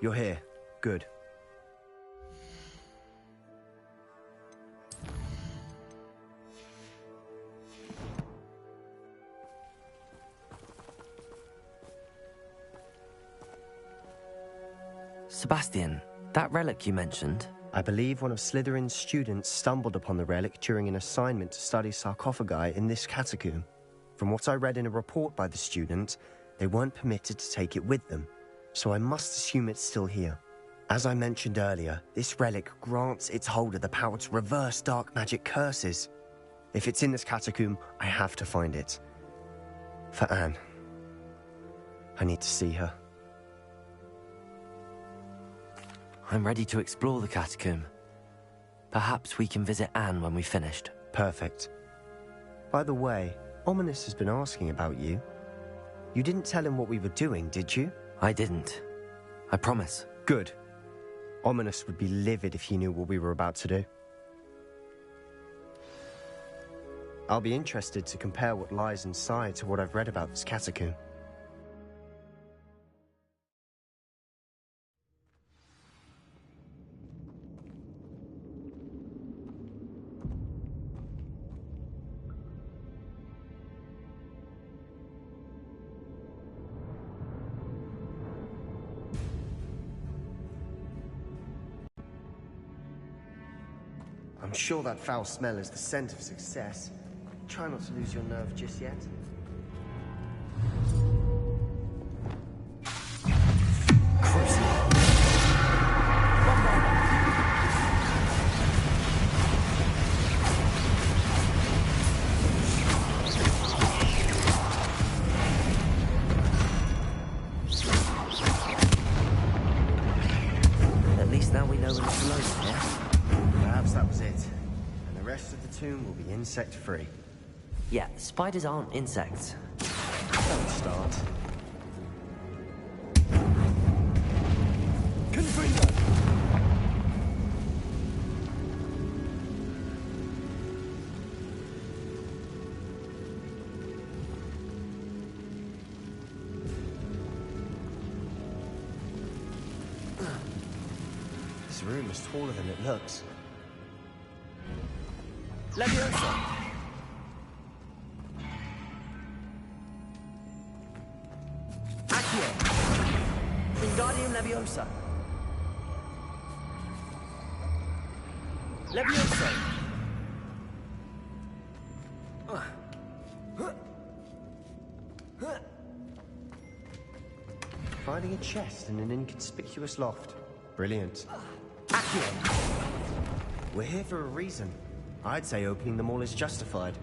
You're here. Good. Sebastian, that relic you mentioned... I believe one of Slytherin's students stumbled upon the relic during an assignment to study sarcophagi in this catacomb. From what I read in a report by the student, they weren't permitted to take it with them, so I must assume it's still here. As I mentioned earlier, this relic grants its holder the power to reverse dark magic curses. If it's in this catacomb, I have to find it. For Anne. I need to see her. I'm ready to explore the catacomb. Perhaps we can visit Anne when we've finished. Perfect. By the way, Ominous has been asking about you. You didn't tell him what we were doing, did you? I didn't. I promise. Good. Ominous would be livid if he knew what we were about to do. I'll be interested to compare what lies inside to what I've read about this catacomb. I'm sure that foul smell is the scent of success. Try not to lose your nerve just yet. At least now we know when it's loaded, yeah? Perhaps that was it. And the rest of the tomb will be insect-free. Yeah, spiders aren't insects. Don't start. Confringo! This room is taller than it looks. Leviosa! Accio! Wingardium Leviosa! Leviosa! Finding a chest in an inconspicuous loft. Brilliant. Accio! We're here for a reason. I'd say opening them all is justified.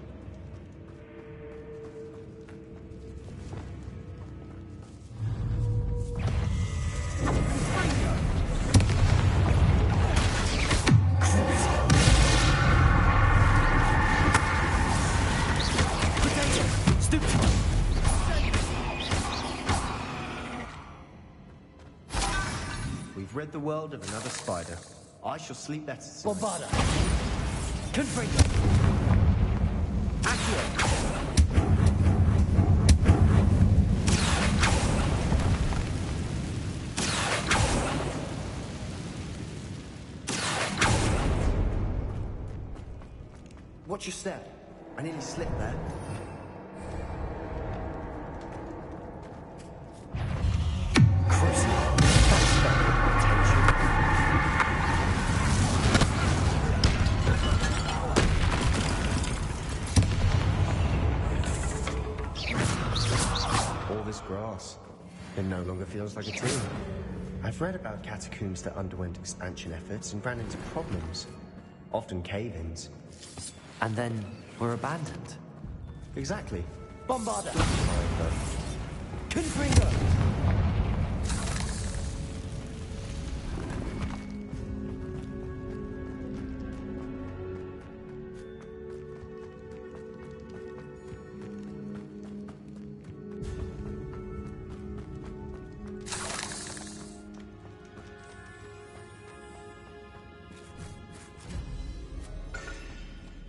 We've rid the world of another spider. I shall sleep better tonight. Bombarda! Confringo! Accio! Watch your step. I nearly slipped there. Grass. It no longer feels like a tomb. I've read about catacombs that underwent expansion efforts and ran into problems. Often cave-ins. And then were abandoned. Exactly. Bombarda! Confringo!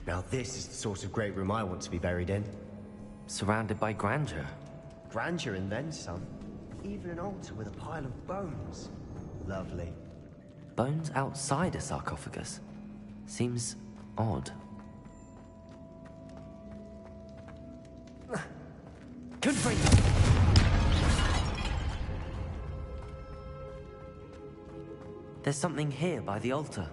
Now this is the sort of great room I want to be buried in. Surrounded by grandeur. Grandeur and then some. Even an altar with a pile of bones. Lovely. Bones outside a sarcophagus? Seems odd. Confringo! There's something here by the altar.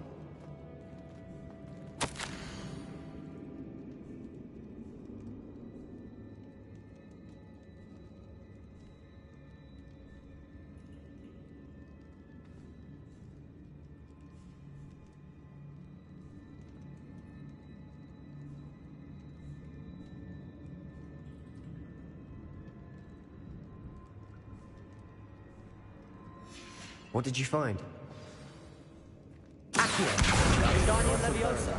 What did you find? Accio! Wingardium Leviosa!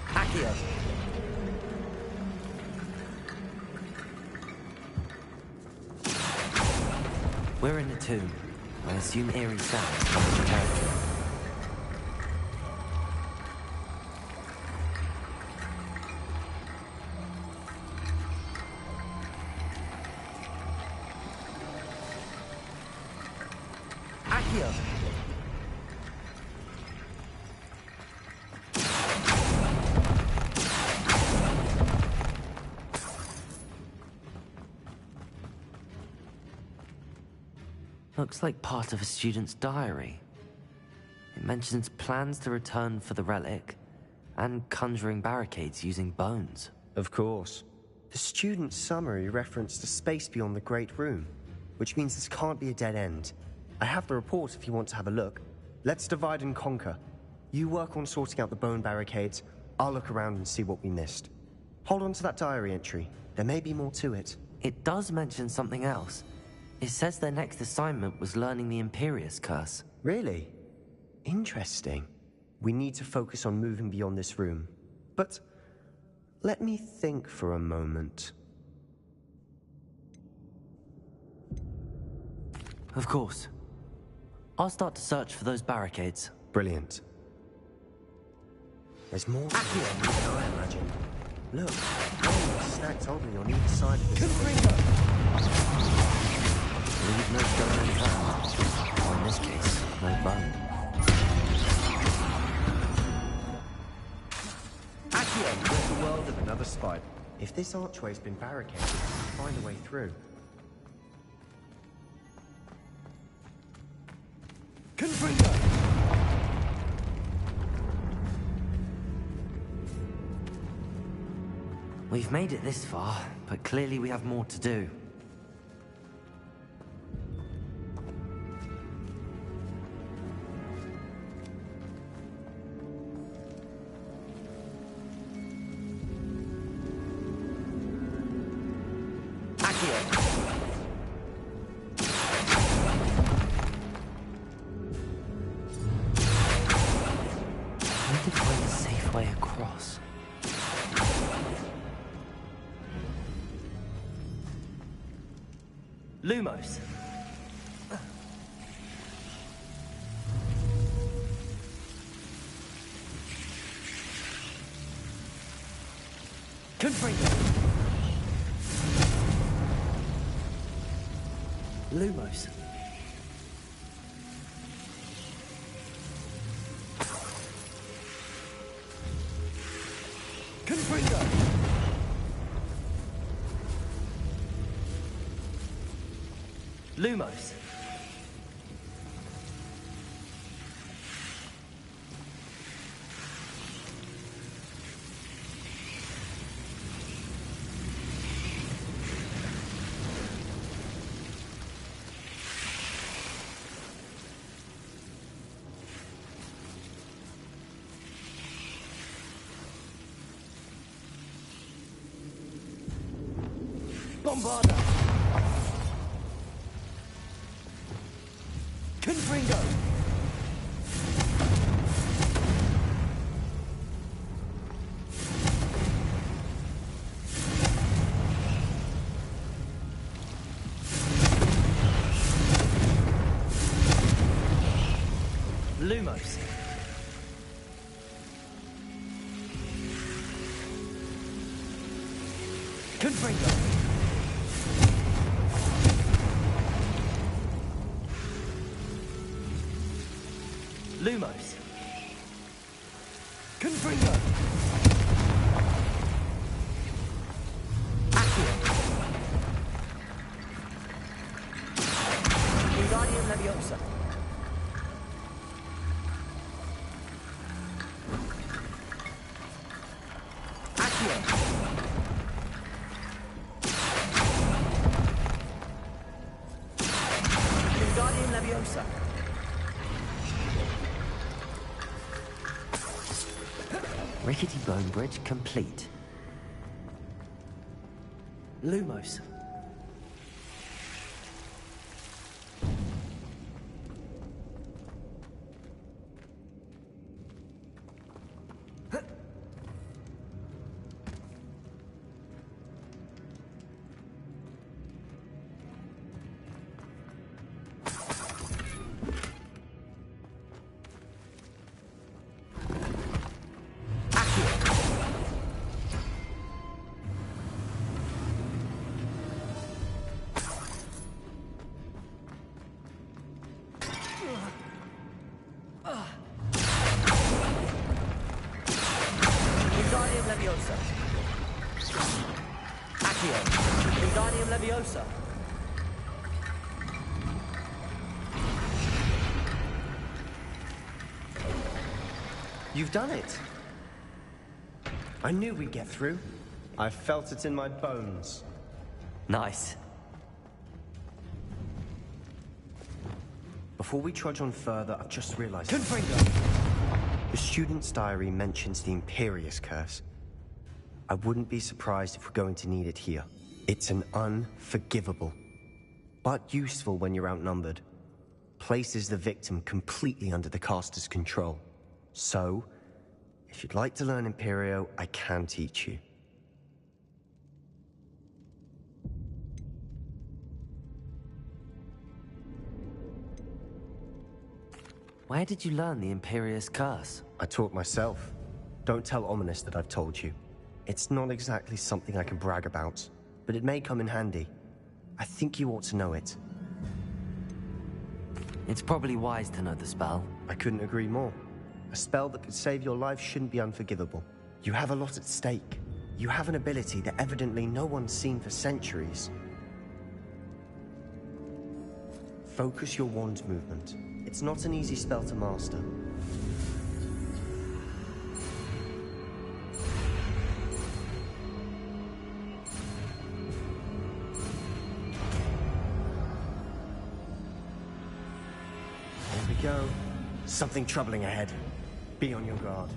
Accio! We're in a tomb. I assume eerie sounds come from territory. Accio! Looks like part of a student's diary. It mentions plans to return for the relic and conjuring barricades using bones. Of course. The student's summary referenced a space beyond the Great Room, which means this can't be a dead end. I have the report if you want to have a look. Let's divide and conquer. You work on sorting out the bone barricades. I'll look around and see what we missed. Hold on to that diary entry. There may be more to it. It does mention something else. It says their next assignment was learning the Imperius Curse. Really? Interesting. We need to focus on moving beyond this room. But let me think for a moment. Of course. I'll start to search for those barricades. Brilliant. There's more to this than I imagined. Look, bones stacked oddly on either side of this. Leave no stone unturned. Or in this case, no bone. Accio, with the world of another spite. If this archway's been barricaded, we'll find a way through. Confringo! We've made it this far, but clearly we have more to do. I need to find a safe way across. Lumos! Confringo! Lumos! Confringo! Lumos! Bombarda! Confringo! Lumos! Confringo! Lumos. Confringo. Accio. Wingardium Leviosa. Accio. Wingardium Leviosa. Rickety bone bridge complete. Lumos. Wingardium Leviosa. Accio. Wingardium Leviosa. You've done it. I knew we'd get through. I felt it in my bones. Nice. Before we trudge on further, I've just realized... Confringo. The student's diary mentions the Imperious Curse. I wouldn't be surprised if we're going to need it here. It's an unforgivable, but useful when you're outnumbered. Places the victim completely under the caster's control. So, if you'd like to learn Imperio, I can teach you. Where did you learn the Imperious Curse? I taught myself. Don't tell Ominous that I've told you. It's not exactly something I can brag about, but it may come in handy. I think you ought to know it. It's probably wise to know the spell. I couldn't agree more. A spell that could save your life shouldn't be unforgivable. You have a lot at stake. You have an ability that evidently no one's seen for centuries. Focus your wand movement. It's not an easy spell to master. Here we go. Something troubling ahead. Be on your guard.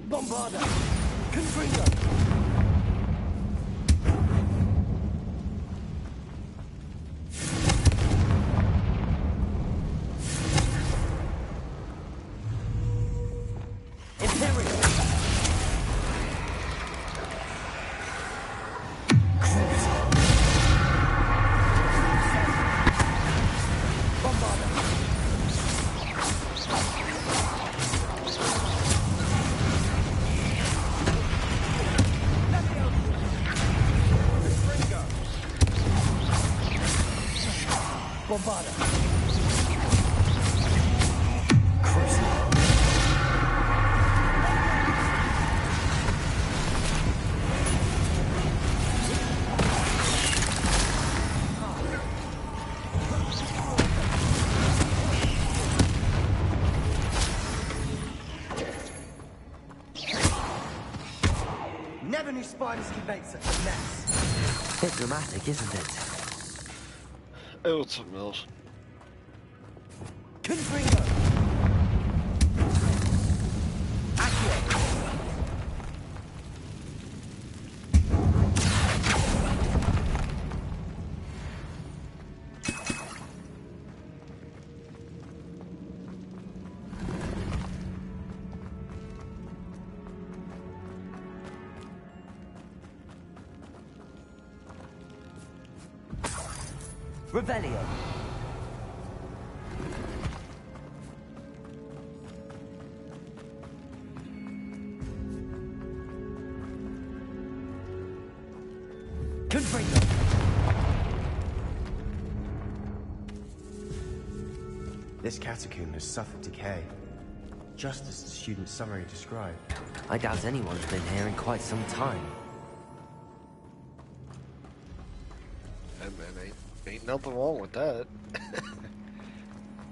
Bombarda. Confringo. Imperial. Bombarda. Bombarda. Never knew spiders could make such a mess. Bit dramatic, isn't it? It was something else. Confringo! Accio! Revelio. Confringo. This catacomb has suffered decay, just as the student's summary described. I doubt anyone's been here in quite some time. Hey man, ain't nothing wrong with that.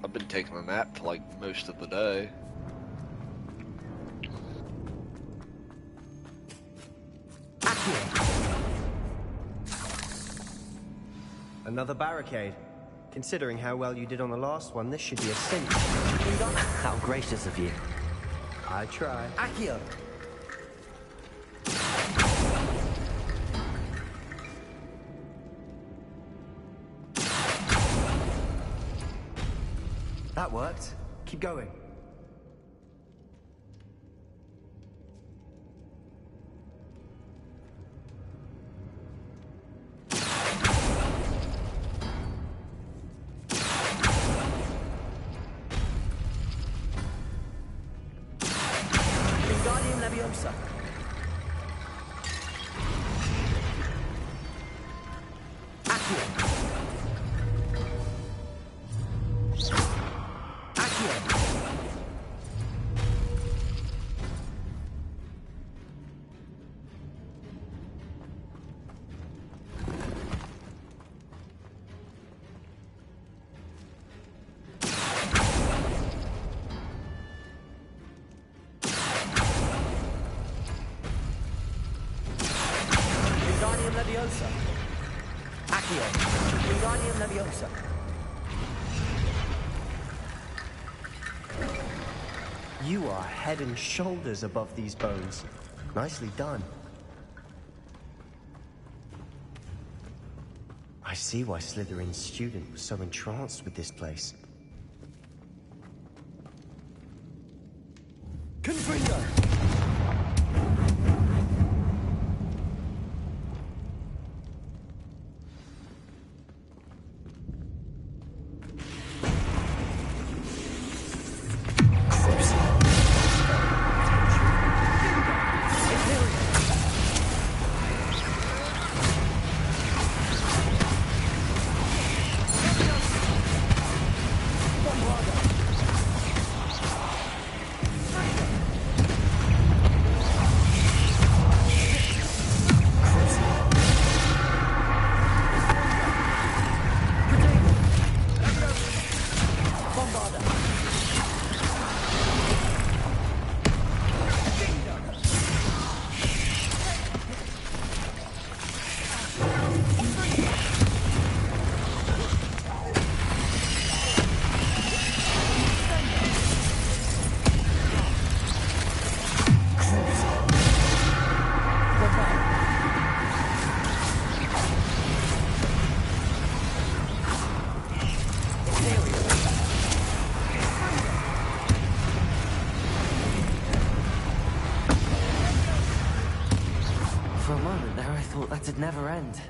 I've been taking a nap for like most of the day. Another barricade. Considering how well you did on the last one, this should be a cinch. How gracious of you. I try. Accio. That worked. Keep going. Wingardium Leviosa. Accio. Accio. Wingardium Leviosa. Accio. Wingardium Leviosa. You are head and shoulders above these bones. Nicely done. I see why Slytherin's student was so entranced with this place. Confringo. For a moment there, I thought that'd never end.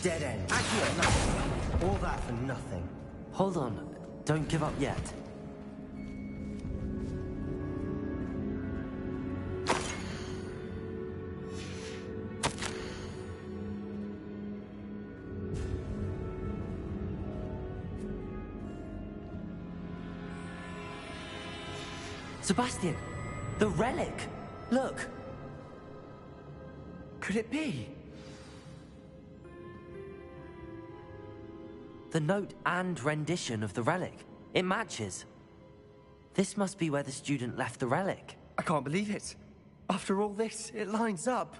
Dead end. Accio. All that for nothing. Hold on. Don't give up yet. Sebastian! The relic! Look! Could it be? The note and rendition of the relic. It matches. This must be where the student left the relic. I can't believe it. After all this, it lines up.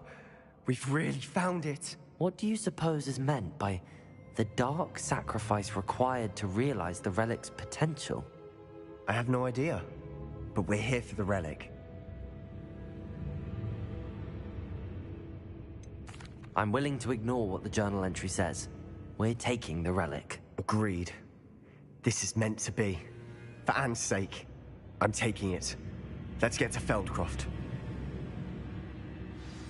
We've really found it. What do you suppose is meant by the dark sacrifice required to realize the relic's potential? I have no idea, but we're here for the relic. I'm willing to ignore what the journal entry says. We're taking the relic. Agreed. This is meant to be. For Anne's sake, I'm taking it. Let's get to Feldcroft.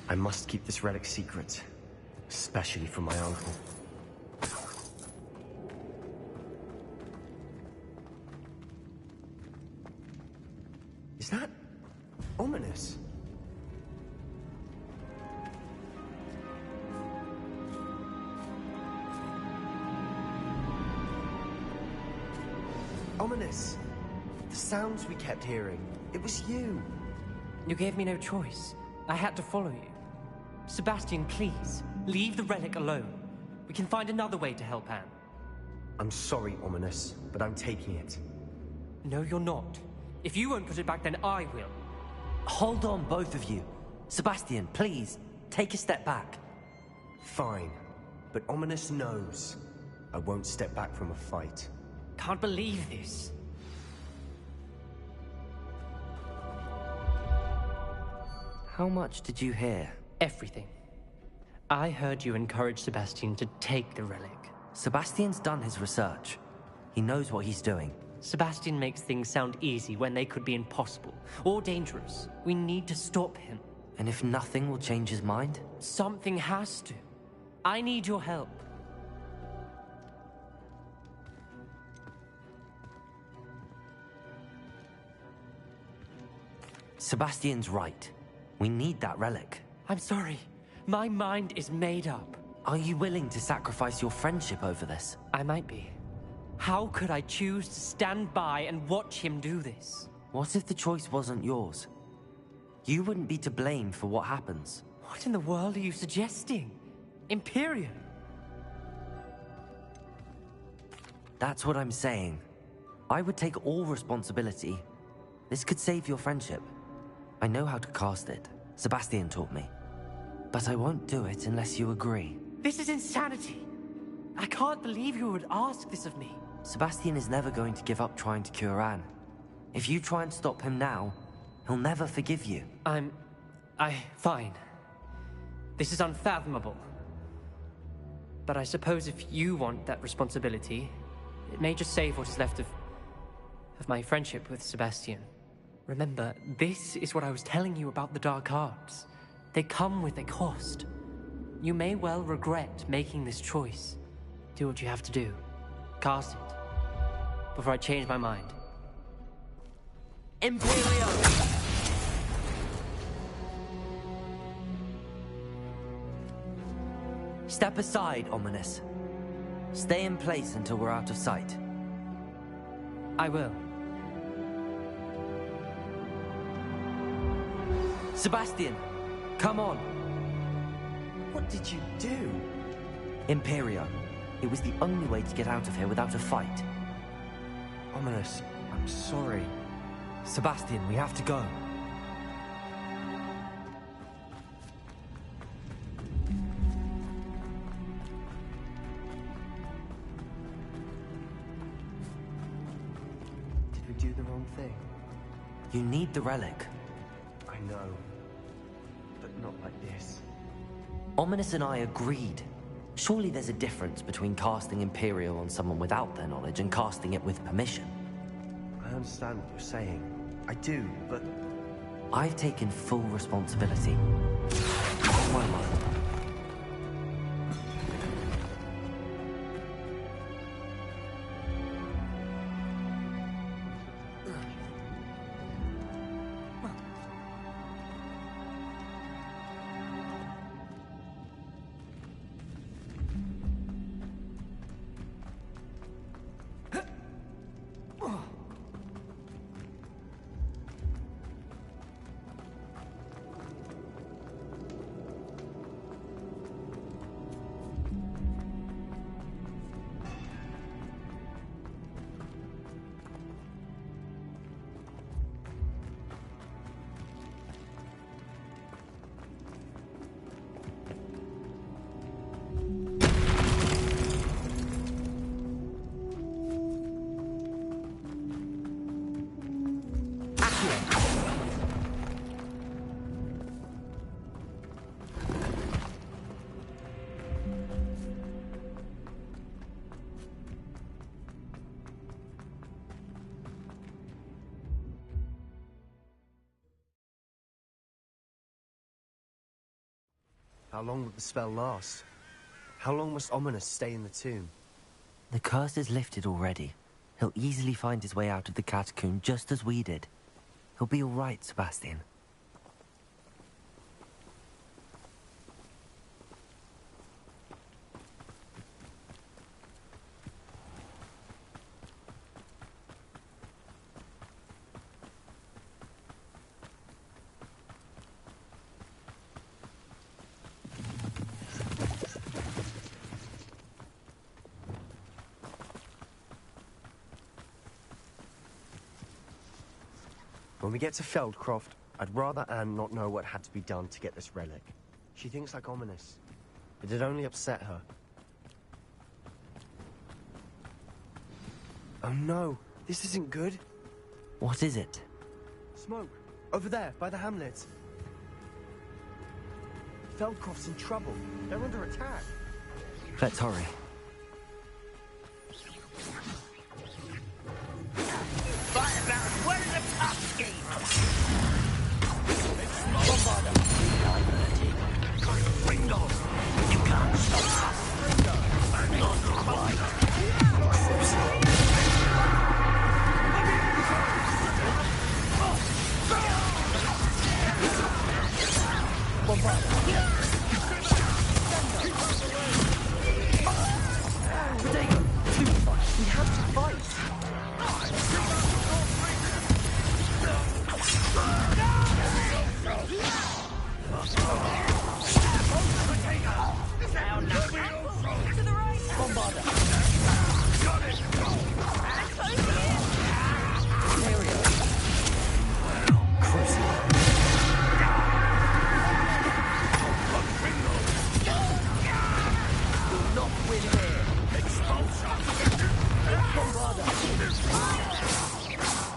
I must keep this relic secret, especially from my uncle. Is that ominous? Ominous. The sounds we kept hearing. It was you. You gave me no choice. I had to follow you. Sebastian, please, leave the relic alone. We can find another way to help Anne. I'm sorry, Ominous, but I'm taking it. No, you're not. If you won't put it back, then I will. Hold on, both of you. Sebastian, please, take a step back. Fine, but Ominous knows I won't step back from a fight. Can't believe this. How much did you hear? Everything. I heard you encourage Sebastian to take the relic. Sebastian's done his research. He knows what he's doing. Sebastian makes things sound easy when they could be impossible or dangerous. We need to stop him. And if nothing will change his mind? Something has to. I need your help. Sebastian's right. We need that relic. I'm sorry. My mind is made up. Are you willing to sacrifice your friendship over this? I might be. How could I choose to stand by and watch him do this? What if the choice wasn't yours? You wouldn't be to blame for what happens. What in the world are you suggesting? Imperium? That's what I'm saying. I would take all responsibility. This could save your friendship. I know how to cast it. Sebastian taught me. But I won't do it unless you agree. This is insanity. I can't believe you would ask this of me. Sebastian is never going to give up trying to cure Anne. If you try and stop him now, he'll never forgive you. Fine. This is unfathomable. But I suppose if you want that responsibility, it may just save what's left of my friendship with Sebastian. Remember, this is what I was telling you about the dark arts. They come with a cost. You may well regret making this choice. Do what you have to do. Cast it. Before I change my mind. Imperium! Step aside, Ominous. Stay in place until we're out of sight. I will. Sebastian, come on. What did you do? Imperio. It was the only way to get out of here without a fight. Ominous, I'm sorry. Sebastian, we have to go. Did we do the wrong thing? You need the relic. I know, but not like this. Ominous and I agreed. Surely there's a difference between casting Imperial on someone without their knowledge and casting it with permission. I understand what you're saying. I do, but... I've taken full responsibility. Why am I? How long would the spell last? How long must Ominous stay in the tomb? The curse is lifted already. He'll easily find his way out of the catacomb just as we did. He'll be all right, Sebastian. When we get to Feldcroft, I'd rather Anne not know what had to be done to get this relic. She thinks like Ominous. It'd only upset her. Oh no, this isn't good. What is it? Smoke, over there, by the hamlet. Feldcroft's in trouble. They're under attack. Let's hurry.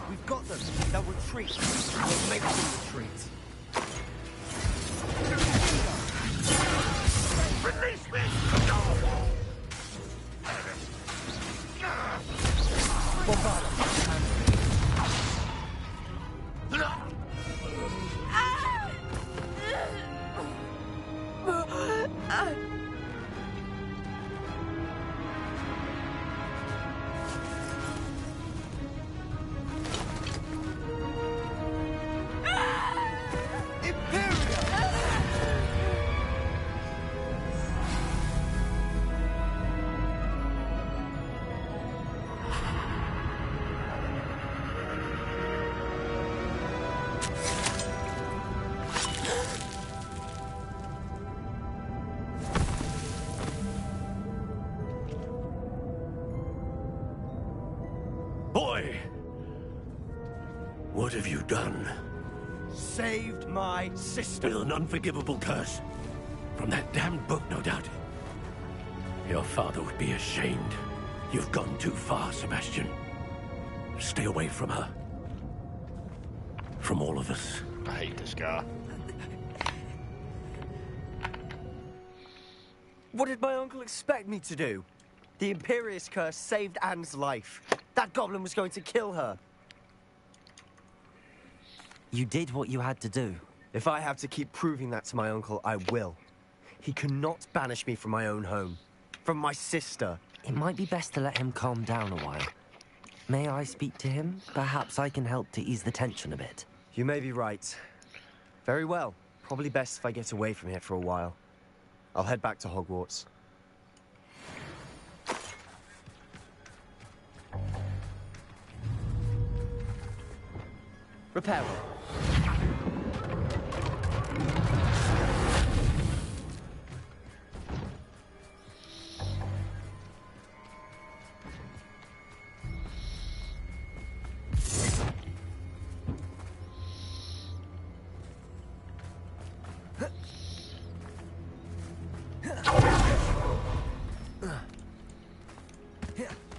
We've got them. They'll retreat. We'll make them retreat. Release me! Boy! What have you done? Saved my sister. With an unforgivable curse. From that damned book, no doubt. Your father would be ashamed. You've gone too far, Sebastian. Stay away from her. From all of us. I hate this guy. What did my uncle expect me to do? The Imperious curse saved Anne's life. That goblin was going to kill her. You did what you had to do. If I have to keep proving that to my uncle, I will. He cannot banish me from my own home. From my sister. It might be best to let him calm down a while. May I speak to him? Perhaps I can help to ease the tension a bit. You may be right. Very well. Probably best if I get away from here for a while. I'll head back to Hogwarts. Repair.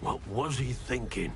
What was he thinking?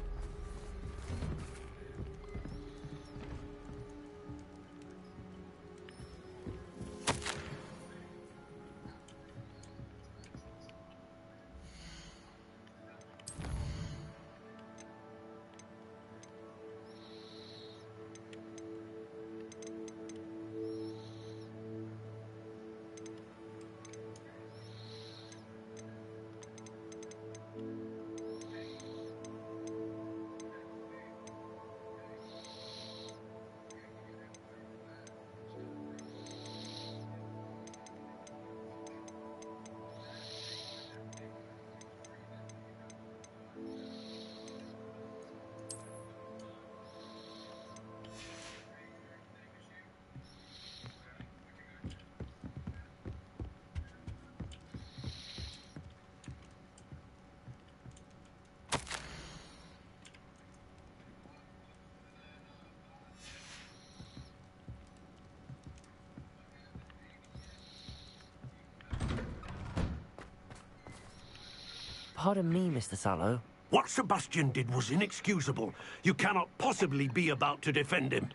Pardon me, Mr. Sallow. What Sebastian did was inexcusable. You cannot possibly be about to defend him.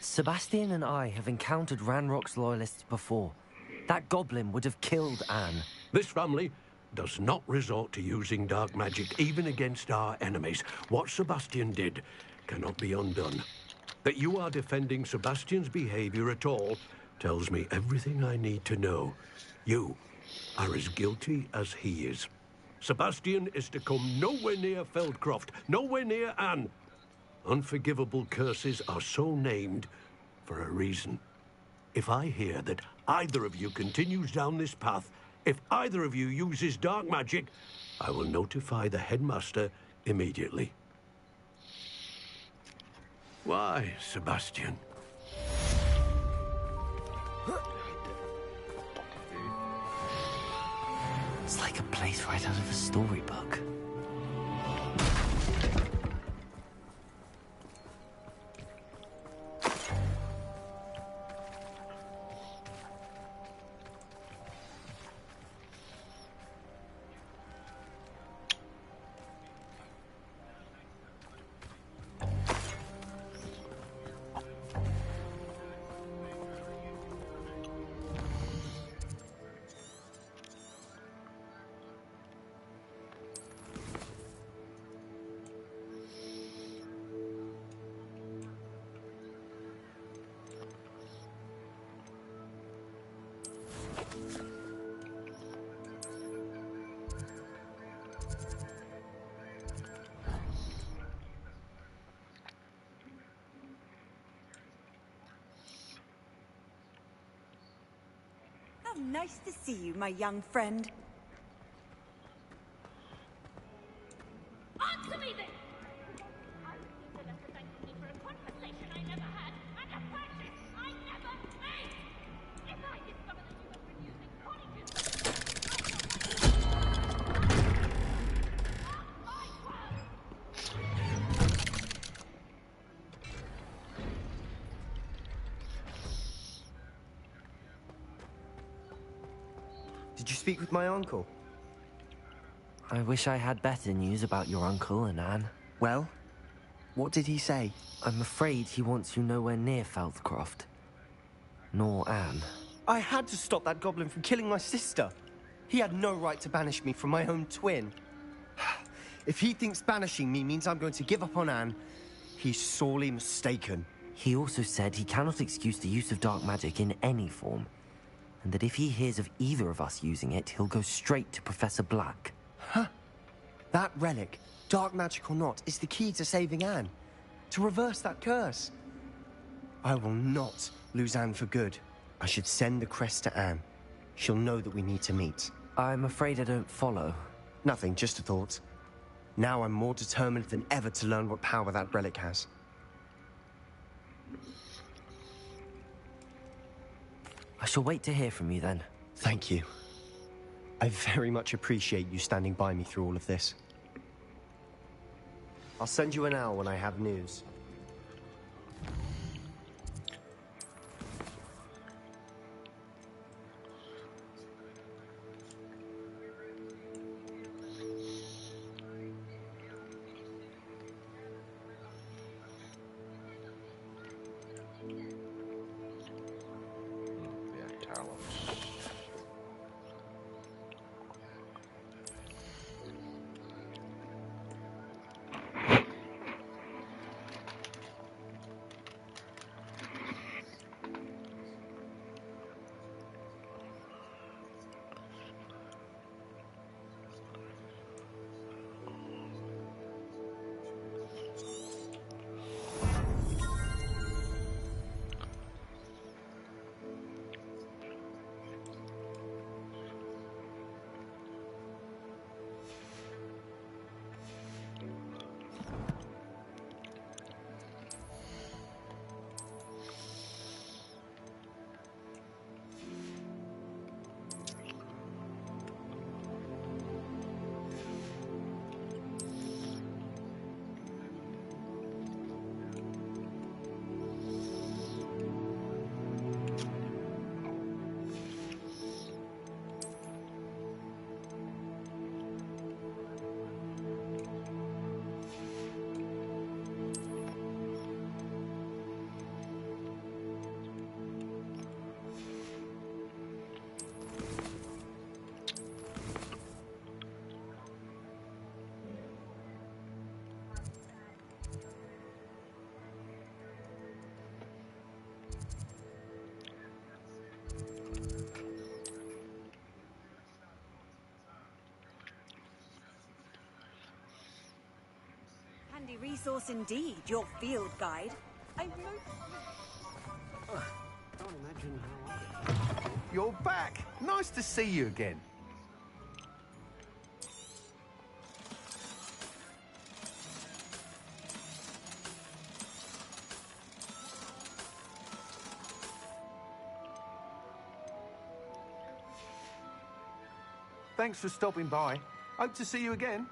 Sebastian and I have encountered Ranrock's loyalists before. That goblin would have killed Anne. This family does not resort to using dark magic even against our enemies. What Sebastian did cannot be undone. That you are defending Sebastian's behavior at all tells me everything I need to know. You are as guilty as he is. Sebastian is to come nowhere near Feldcroft, nowhere near Anne. Unforgivable curses are so named for a reason. If I hear that either of you continues down this path, if either of you uses dark magic, I will notify the headmaster immediately. Why, Sebastian? It's like a place right out of a storybook. How nice to see you, my young friend. Answer me then! I received a letter thanking me for a conversation I never had and a purchase I never made! If I discover that you have been using colleges... my word! Did you speak with my uncle? I wish I had better news about your uncle and Anne. Well, what did he say? I'm afraid he wants you nowhere near Feldcroft. Nor Anne. I had to stop that goblin from killing my sister. He had no right to banish me from my own twin. If he thinks banishing me means I'm going to give up on Anne, he's sorely mistaken. He also said he cannot excuse the use of dark magic in any form, and that if he hears of either of us using it, he'll go straight to Professor Black. Huh? That relic, dark magic or not, is the key to saving Anne. To reverse that curse. I will not lose Anne for good. I should send the crest to Anne. She'll know that we need to meet. I'm afraid I don't follow. Nothing, just a thought. Now I'm more determined than ever to learn what power that relic has. I shall wait to hear from you then. Thank you. I very much appreciate you standing by me through all of this. I'll send you an owl when I have news. Yeah, talents. handy resource indeed, your field guide. I Can't imagine how You're back. Nice to see you again. Thanks for stopping by. Hope to see you again.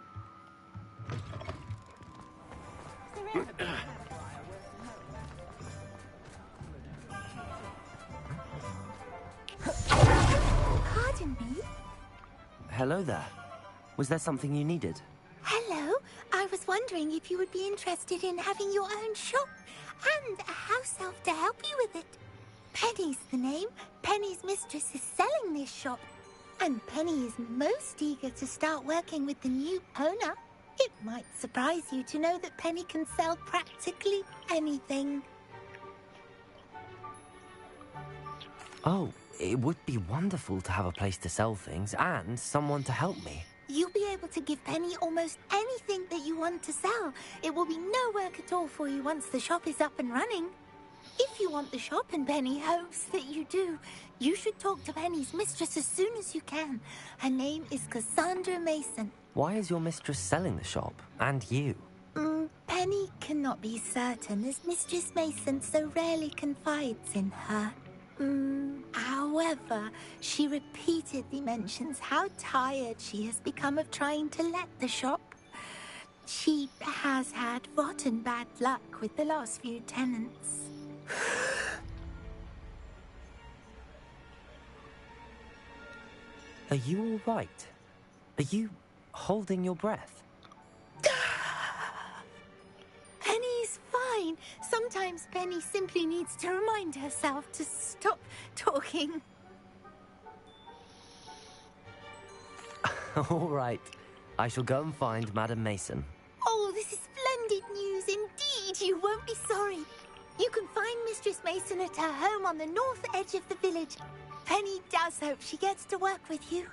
Pardon me? Hello there. Was there something you needed? Hello. I was wondering if you would be interested in having your own shop and a house elf to help you with it. Penny's the name. Penny's mistress is selling this shop. And Penny is most eager to start working with the new owner. It might surprise you to know that Penny can sell practically anything. Oh, it would be wonderful to have a place to sell things and someone to help me. You'll be able to give Penny almost anything that you want to sell. It will be no work at all for you once the shop is up and running. If you want the shop and Penny hopes that you do, you should talk to Penny's mistress as soon as you can. Her name is Cassandra Mason. Why is your mistress selling the shop? And you? Penny cannot be certain as Mistress Mason so rarely confides in her. However, she repeatedly mentions how tired she has become of trying to let the shop. She has had rotten bad luck with the last few tenants. Are you all right? Are you holding your breath? Penny's fine. Sometimes Penny simply needs to remind herself to stop talking. All right. I shall go and find Madam Mason. Oh, this is splendid news indeed. You won't be sorry. You can find Mistress Mason at her home on the north edge of the village. Penny does hope she gets to work with you.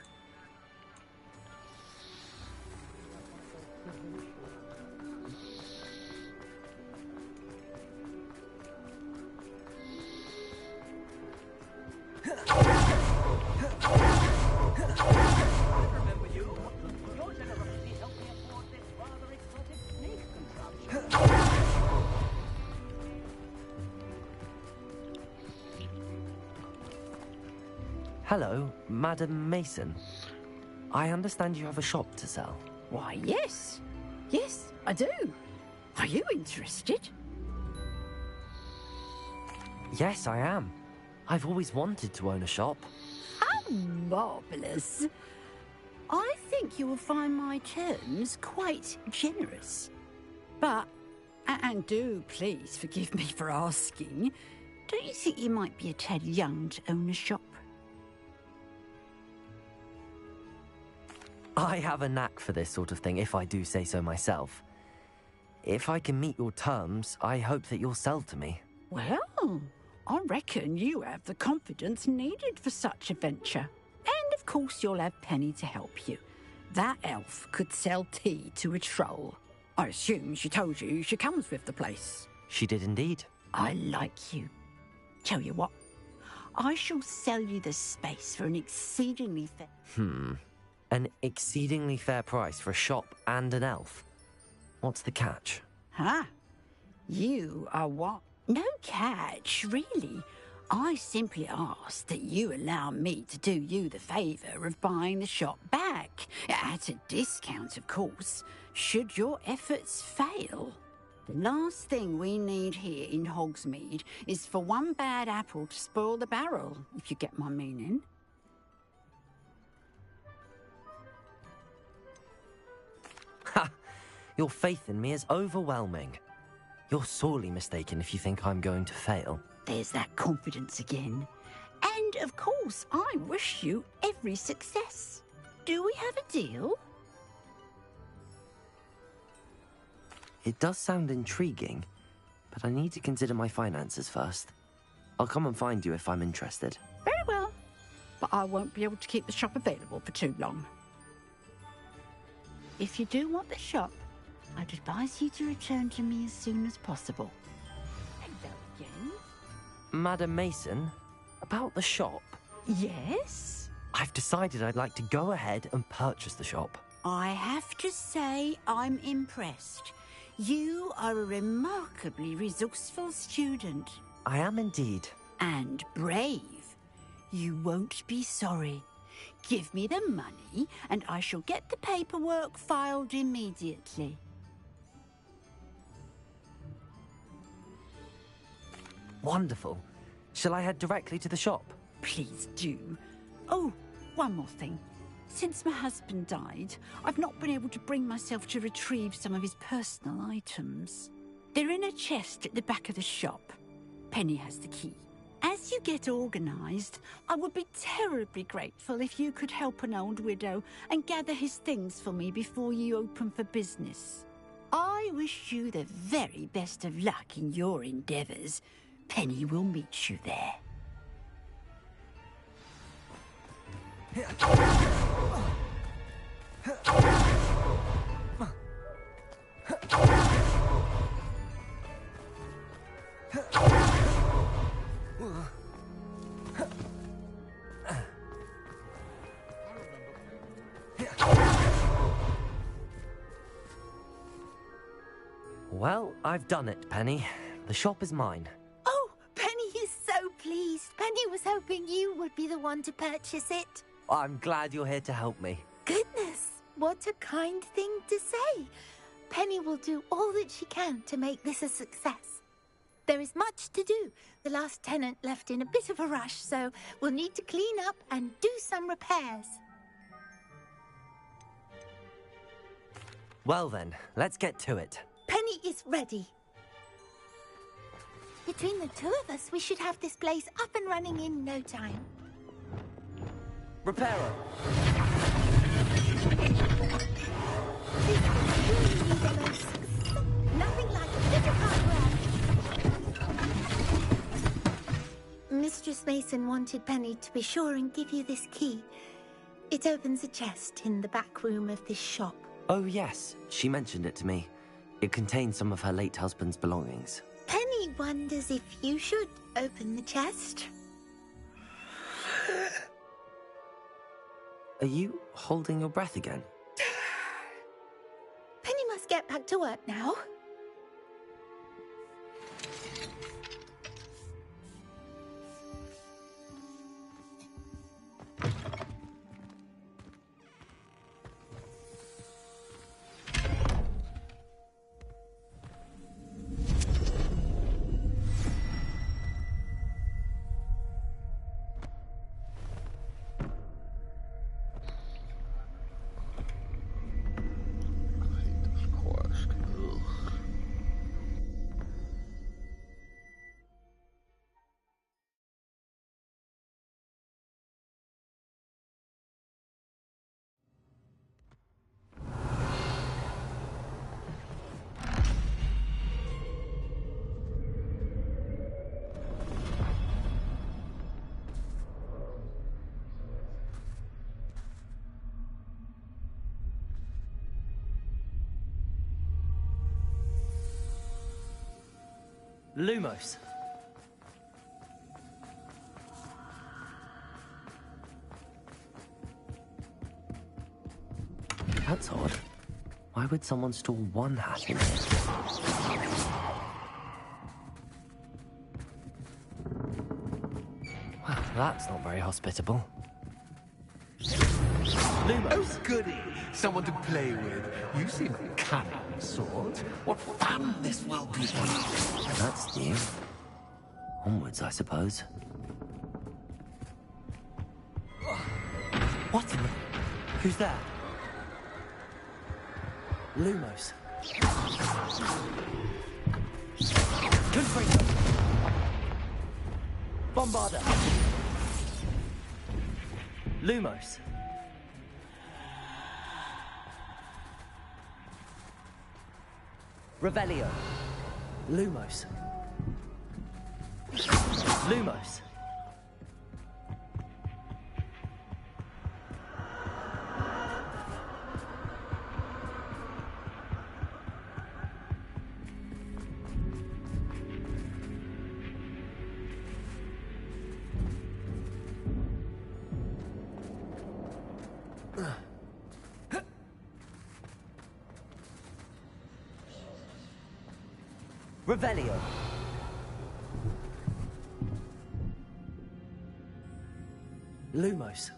Hello, Madam Mason. I understand you have a shop to sell. Why, yes. Yes, I do. Are you interested? Yes, I am. I've always wanted to own a shop. How marvellous. I think you will find my terms quite generous. But, and do please forgive me for asking, don't you think you might be a tad young to own a shop? I have a knack for this sort of thing, if I do say so myself. If I can meet your terms, I hope that you'll sell to me. Well, I reckon you have the confidence needed for such a venture. And of course you'll have Penny to help you. That elf could sell tea to a troll. I assume she told you she comes with the place. She did indeed. I like you. Tell you what, I shall sell you the space for an exceedingly fair... An exceedingly fair price for a shop and an elf. What's the catch? Huh? You are what? No catch, really. I simply ask that you allow me to do you the favour of buying the shop back. At a discount, of course, should your efforts fail. The last thing we need here in Hogsmeade is for one bad apple to spoil the barrel, if you get my meaning. Ha! Your faith in me is overwhelming. You're sorely mistaken if you think I'm going to fail. There's that confidence again. And, of course, I wish you every success. Do we have a deal? It does sound intriguing, but I need to consider my finances first. I'll come and find you if I'm interested. Very well. But I won't be able to keep the shop available for too long. If you do want the shop, I I'd advise you to return to me as soon as possible. Hello again. Madam Mason, about the shop. Yes? I've decided I'd like to go ahead and purchase the shop. I have to say I'm impressed. You are a remarkably resourceful student. I am indeed. And brave. You won't be sorry. Give me the money, and I shall get the paperwork filed immediately. Wonderful. Shall I head directly to the shop? Please do. Oh, one more thing. Since my husband died, I've not been able to bring myself to retrieve some of his personal items. They're in a chest at the back of the shop. Penny has the key. As you get organised, I would be terribly grateful if you could help an old widow and gather his things for me before you open for business. I wish you the very best of luck in your endeavours. Penny will meet you there. Well, I've done it, Penny. The shop is mine. Oh, Penny is so pleased. Penny was hoping you would be the one to purchase it. I'm glad you're here to help me. Goodness, what a kind thing to say. Penny will do all that she can to make this a success. There is much to do. The last tenant left in a bit of a rush, so we'll need to clean up and do some repairs. Well then, let's get to it. Penny is ready. Between the two of us, we should have this place up and running in no time. Reparo. Nothing like a bit of hard work. Mistress Mason wanted Penny to be sure and give you this key. It opens a chest in the back room of this shop. Oh yes, she mentioned it to me. It contains some of her late husband's belongings. Penny wonders if you should open the chest. Are you holding your breath again? Penny must get back to work now. Lumos. That's odd. Why would someone store one hat in here? Well, that's not very hospitable. Lumos. Oh, goody! Someone to play with. You seem a cunning sort. What fun this will be. That's new. Onwards, I suppose. What in the... Who's there? Lumos. Gunbreaker! Bombarder! Lumos. Revelio. Lumos. Lumos. Revelio. Lumos.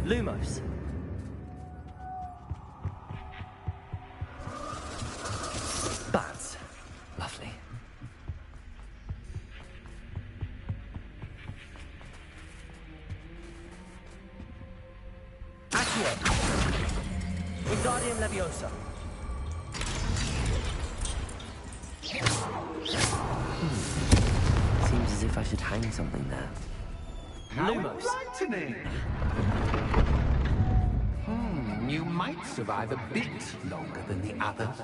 Lumos. Bats. Lovely. Accio. Wingardium Leviosa. Seems as if I should hang something there. How Lumos. enlightening! You might survive a bit longer than the others.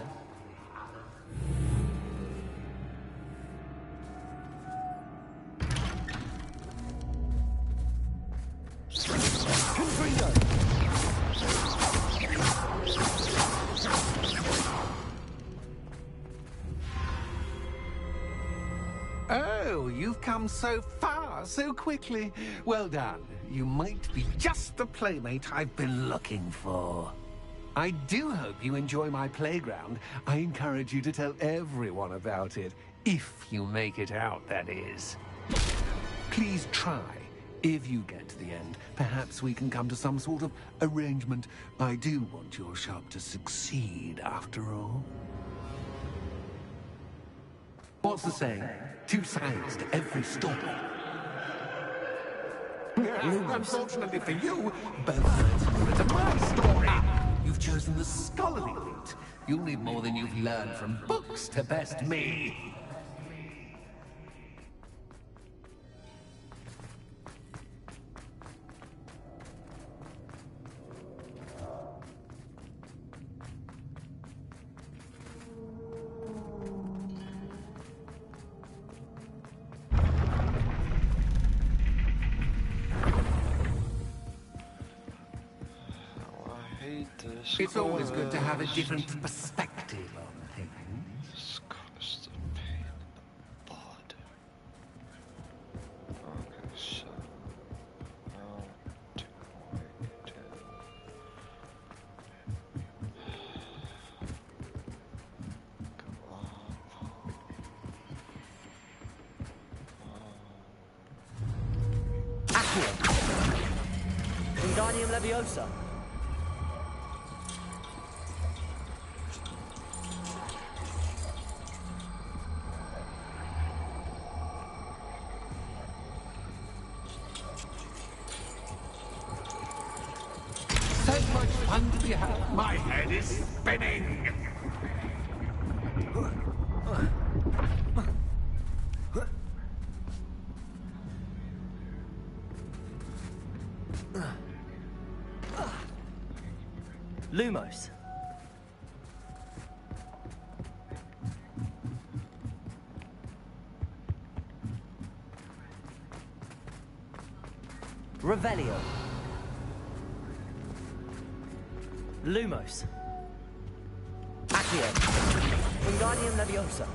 Oh, you've come so far, so quickly. Well done. You might be just the playmate I've been looking for. I do hope you enjoy my playground. I encourage you to tell everyone about it. If you make it out, that is. Please try. If you get to the end, perhaps we can come to some sort of arrangement. I do want your shop to succeed, after all. What's the saying? Two sides to every story. Unfortunately for you, both sides are to my story. You've chosen the scholarly route. You'll need more than you've learned from books to best me. It's always good to have a different perspective on things. This caused the pain in the blood. Okay, so now to wait. Come on. Accio. Wingardium Leviosa. My head is spinning! Lumos. Revelio. Lumos. Accio. Wingardium Leviosa.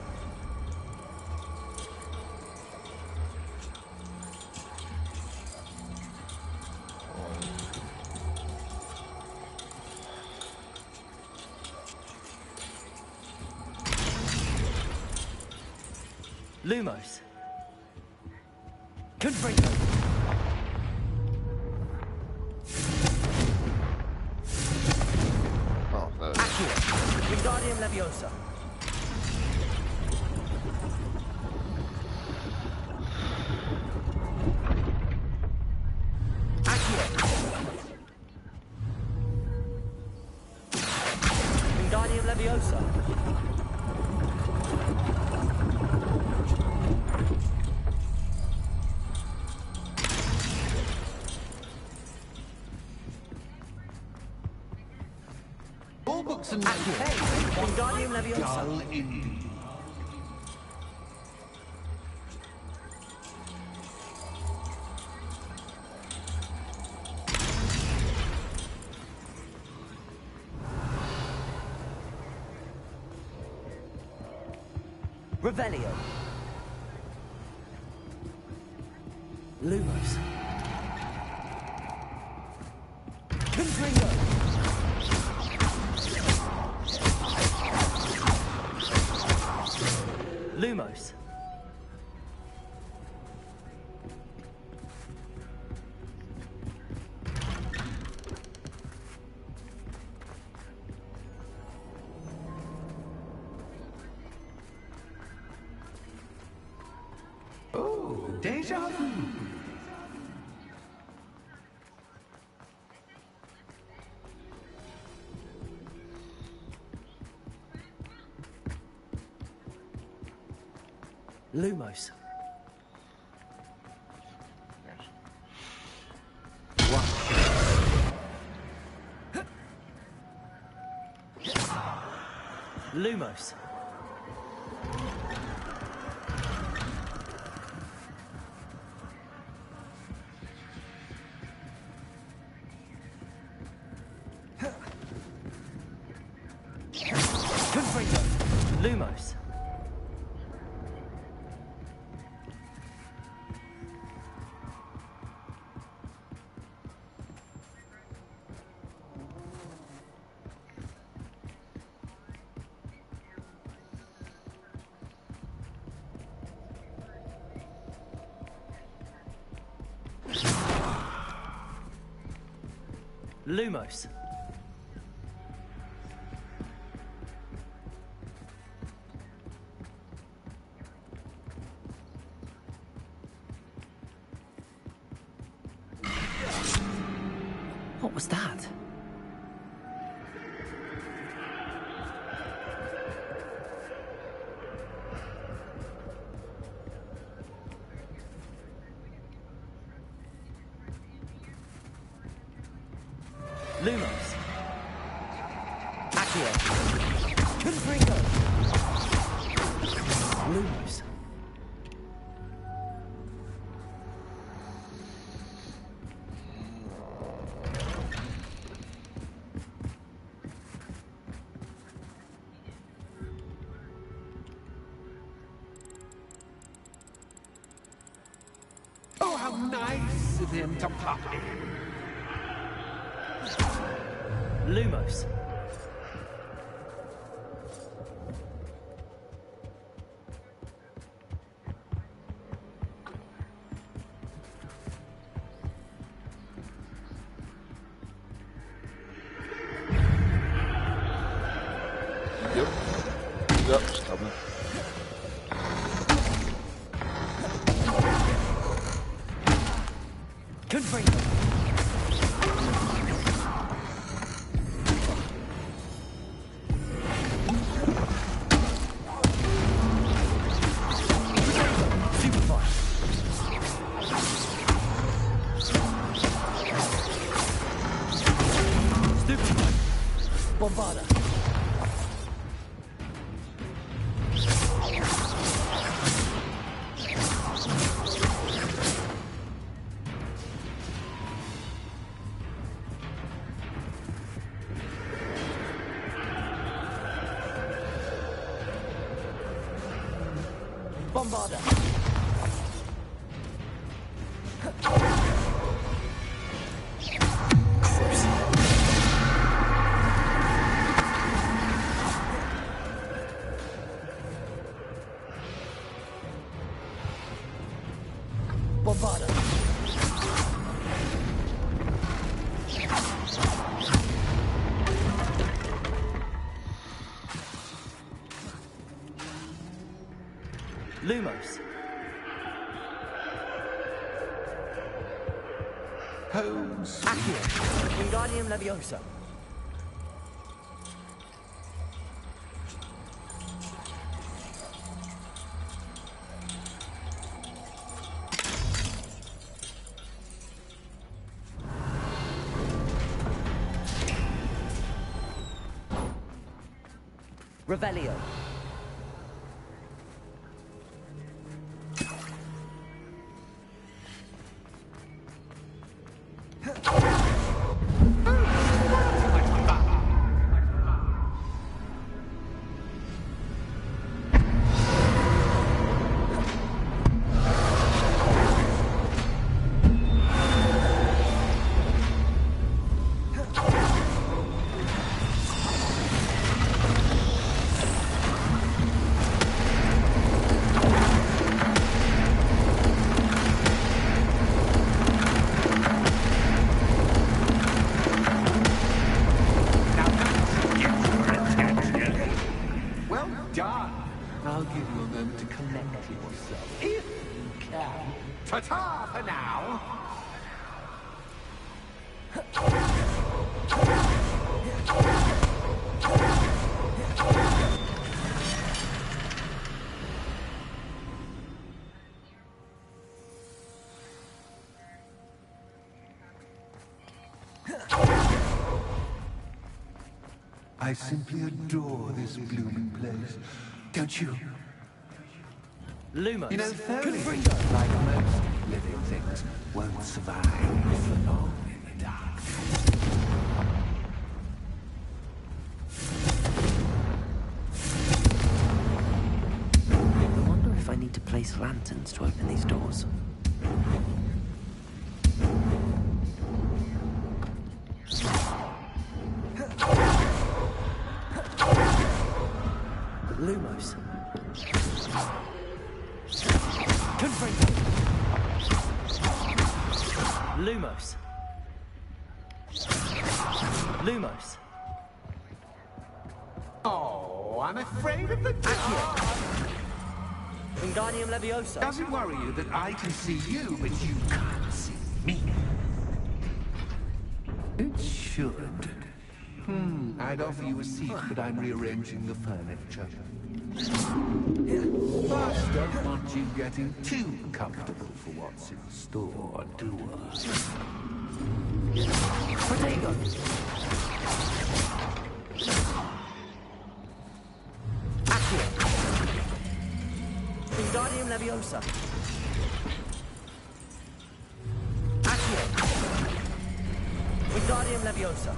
Lumos. Confringo. Oh, no. Accio. Wingardium Leviosa. Accio. Wingardium Leviosa. All books and notes. Wingardium Leviosa. Dull indeed. Revelio. Lumos. Confringo. Lumos. Oh, deja vu. Lumos. Lumos. Confringo. Lumos. Lumos. What was that? Lumos. Accio. Confringo. Lumos. Oh, how nice of him to pop in. Lumos. Yep. Yep, stubborn. Confringo. Bombarda. Bombarda. Bombarda. Lumos. Holmes. Accio. Wingardium Leviosa. Revelio. done. I'll give you a moment to collect yourself, if you can. Ta-ta for now! I simply adore this blooming place. Don't you? Lumos. You know, fairies, like most living things, won't survive for long in the dark. I wonder if I need to place lanterns to open these doors. Lumos. Confringo. Lumos. Lumos. Oh, I'm afraid of the dark. Wingardium Leviosa. Doesn't worry you that I can see you, but you can't see me. It should. I'd offer you a seat, but I'm rearranging the furniture. But don't want you getting too comfortable for what's in store, do I? Protego. Accio. Wingardium Leviosa. Accio. Wingardium Leviosa.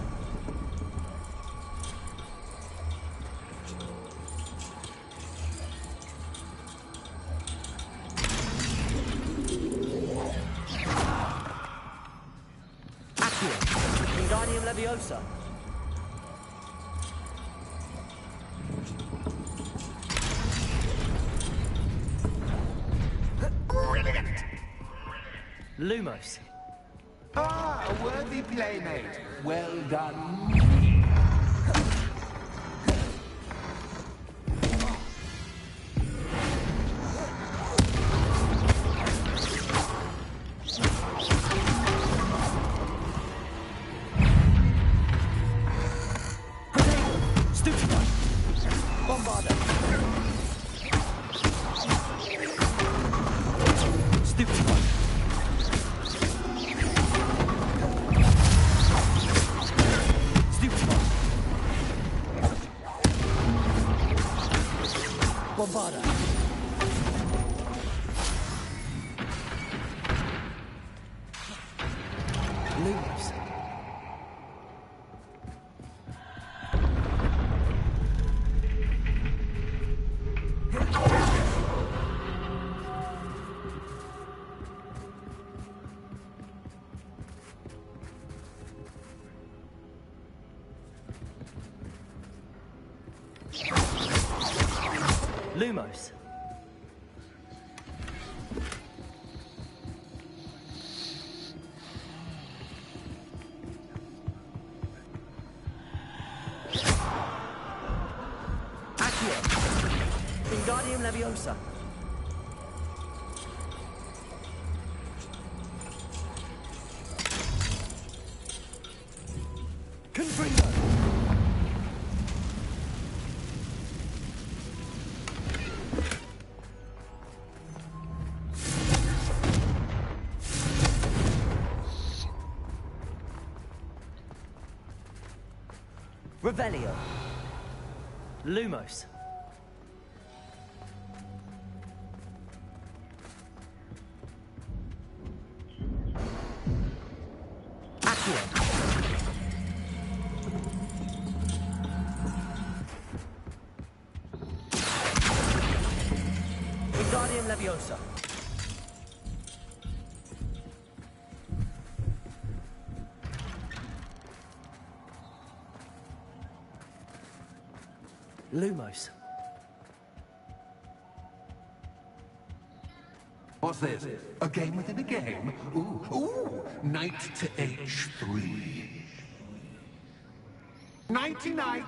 Wingardium Leviosa. Brilliant. Lumos. Ah, a worthy playmate. Well done. Bombarda. Lumos. Lumos. Accio. Wingardium Leviosa. Confringo. Revelio. Lumos. Accio. Wingardium Leviosa. Lumos. What's this? A game within a game? Ooh, knight to h3. Nighty-night.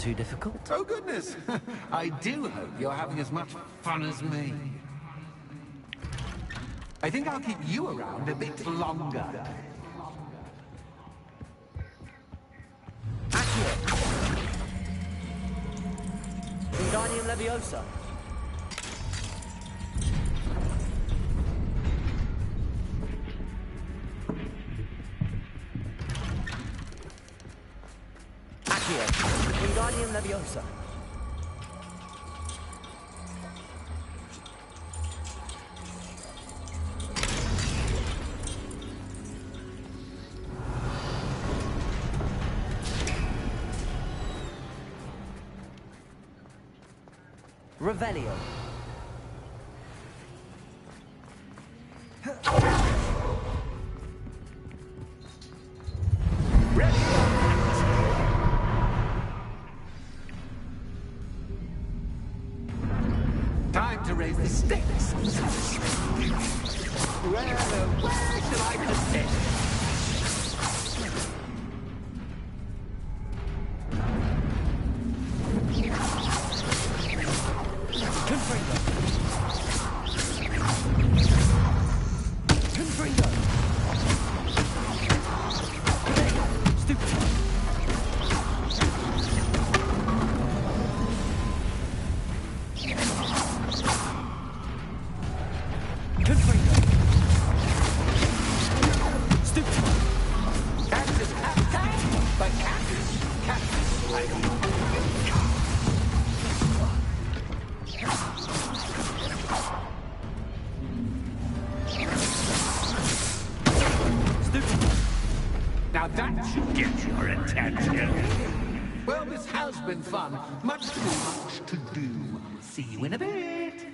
too difficult? Oh, goodness. I do hope you're having as much fun as me. I think I'll keep you around a bit longer. Accio! Wingardium Leviosa! Accio! Wingardium Leviosa! Revelio. Time to raise the stakes. Where shall I begin? Now that should get your attention. Well, this has been fun. Much to do. See you in a bit.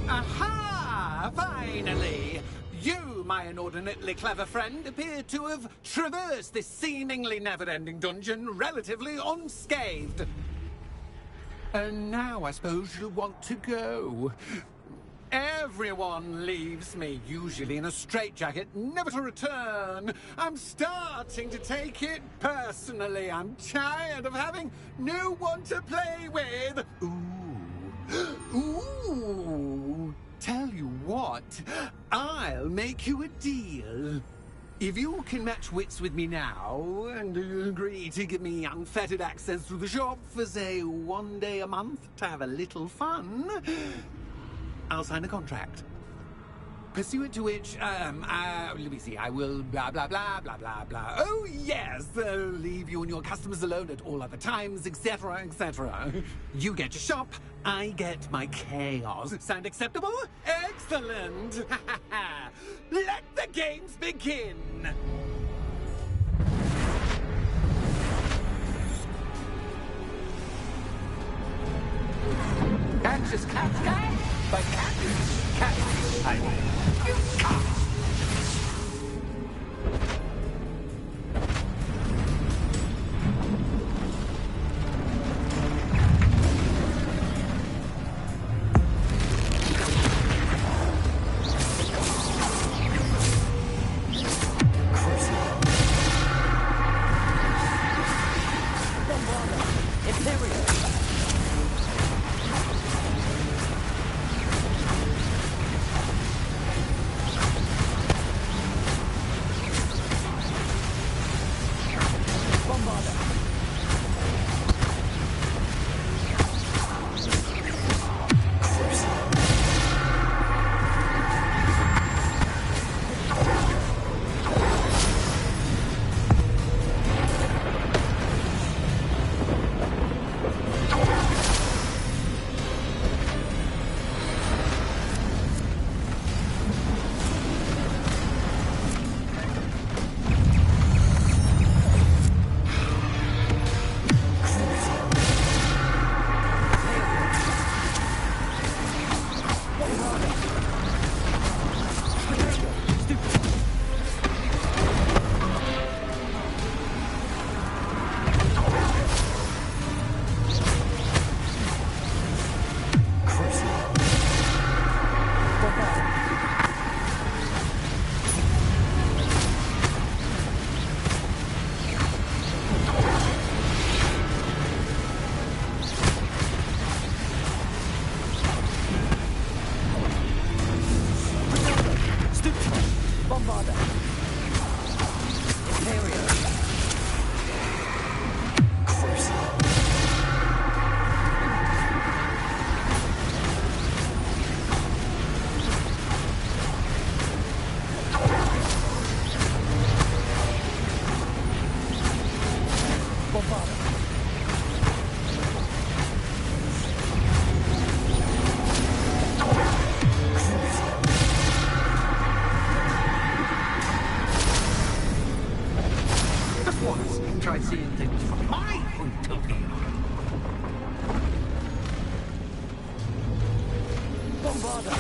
Aha! Finally! You, my inordinately clever friend, appear to have traversed this seemingly never-ending dungeon relatively unscathed. And now I suppose you'll want to go. Everyone leaves me, usually in a straitjacket, never to return. I'm starting to take it personally. I'm tired of having no one to play with. Ooh. Tell you what, I'll make you a deal. If you can match wits with me now, and agree to give me unfettered access to the shop for, say, 1 day a month to have a little fun, I'll sign a contract. Pursuant to which, let me see, I will blah, blah, blah, blah, blah, blah. Oh, yes, leave you and your customers alone at all other times, etc., etc. You get your shop, I get my chaos. Sound acceptable? Excellent! Let the games begin! Anxious cat guy? By cat? Cat. I will. You come! Bombarder. Imperio. Try seeing things from my point of view. Bombarder.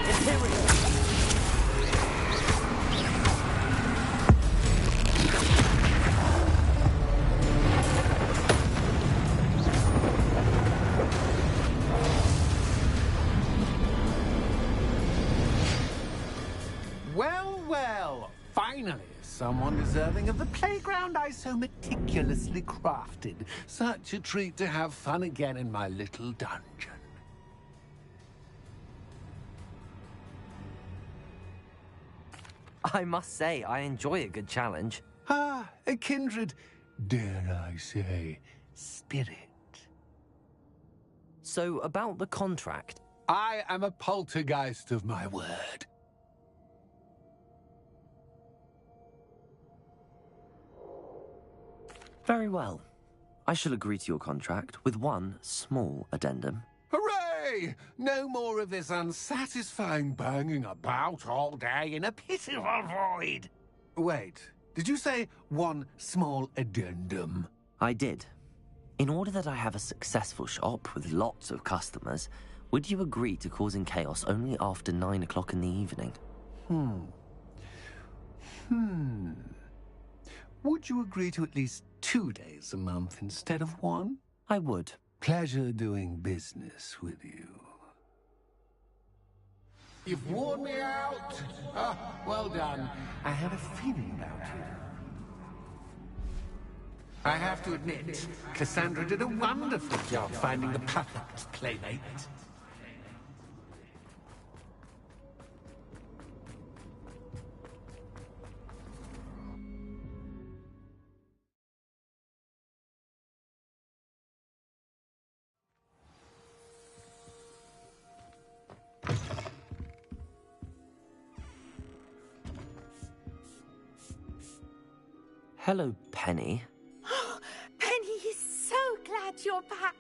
Imperial. Well, well. Finally, someone deserving of the playground I so meticulously crafted. Such a treat to have fun again in my little dungeon. I must say, I enjoy a good challenge. Ah, a kindred, dare I say, spirit. So, about the contract. I am a poltergeist of my word. Very well. I shall agree to your contract with one small addendum. Hooray! No more of this unsatisfying banging about all day in a pitiful void. Wait, did you say one small addendum? I did. In order that I have a successful shop with lots of customers, would you agree to causing chaos only after 9 o'clock in the evening? Would you agree to at least 2 days a month instead of one? I would. Pleasure doing business with you. You've worn me out. Ah, well done. I had a feeling about you. I have to admit, Cassandra did a wonderful job finding the perfect playmate. Hello, Penny. Penny is so glad you're back.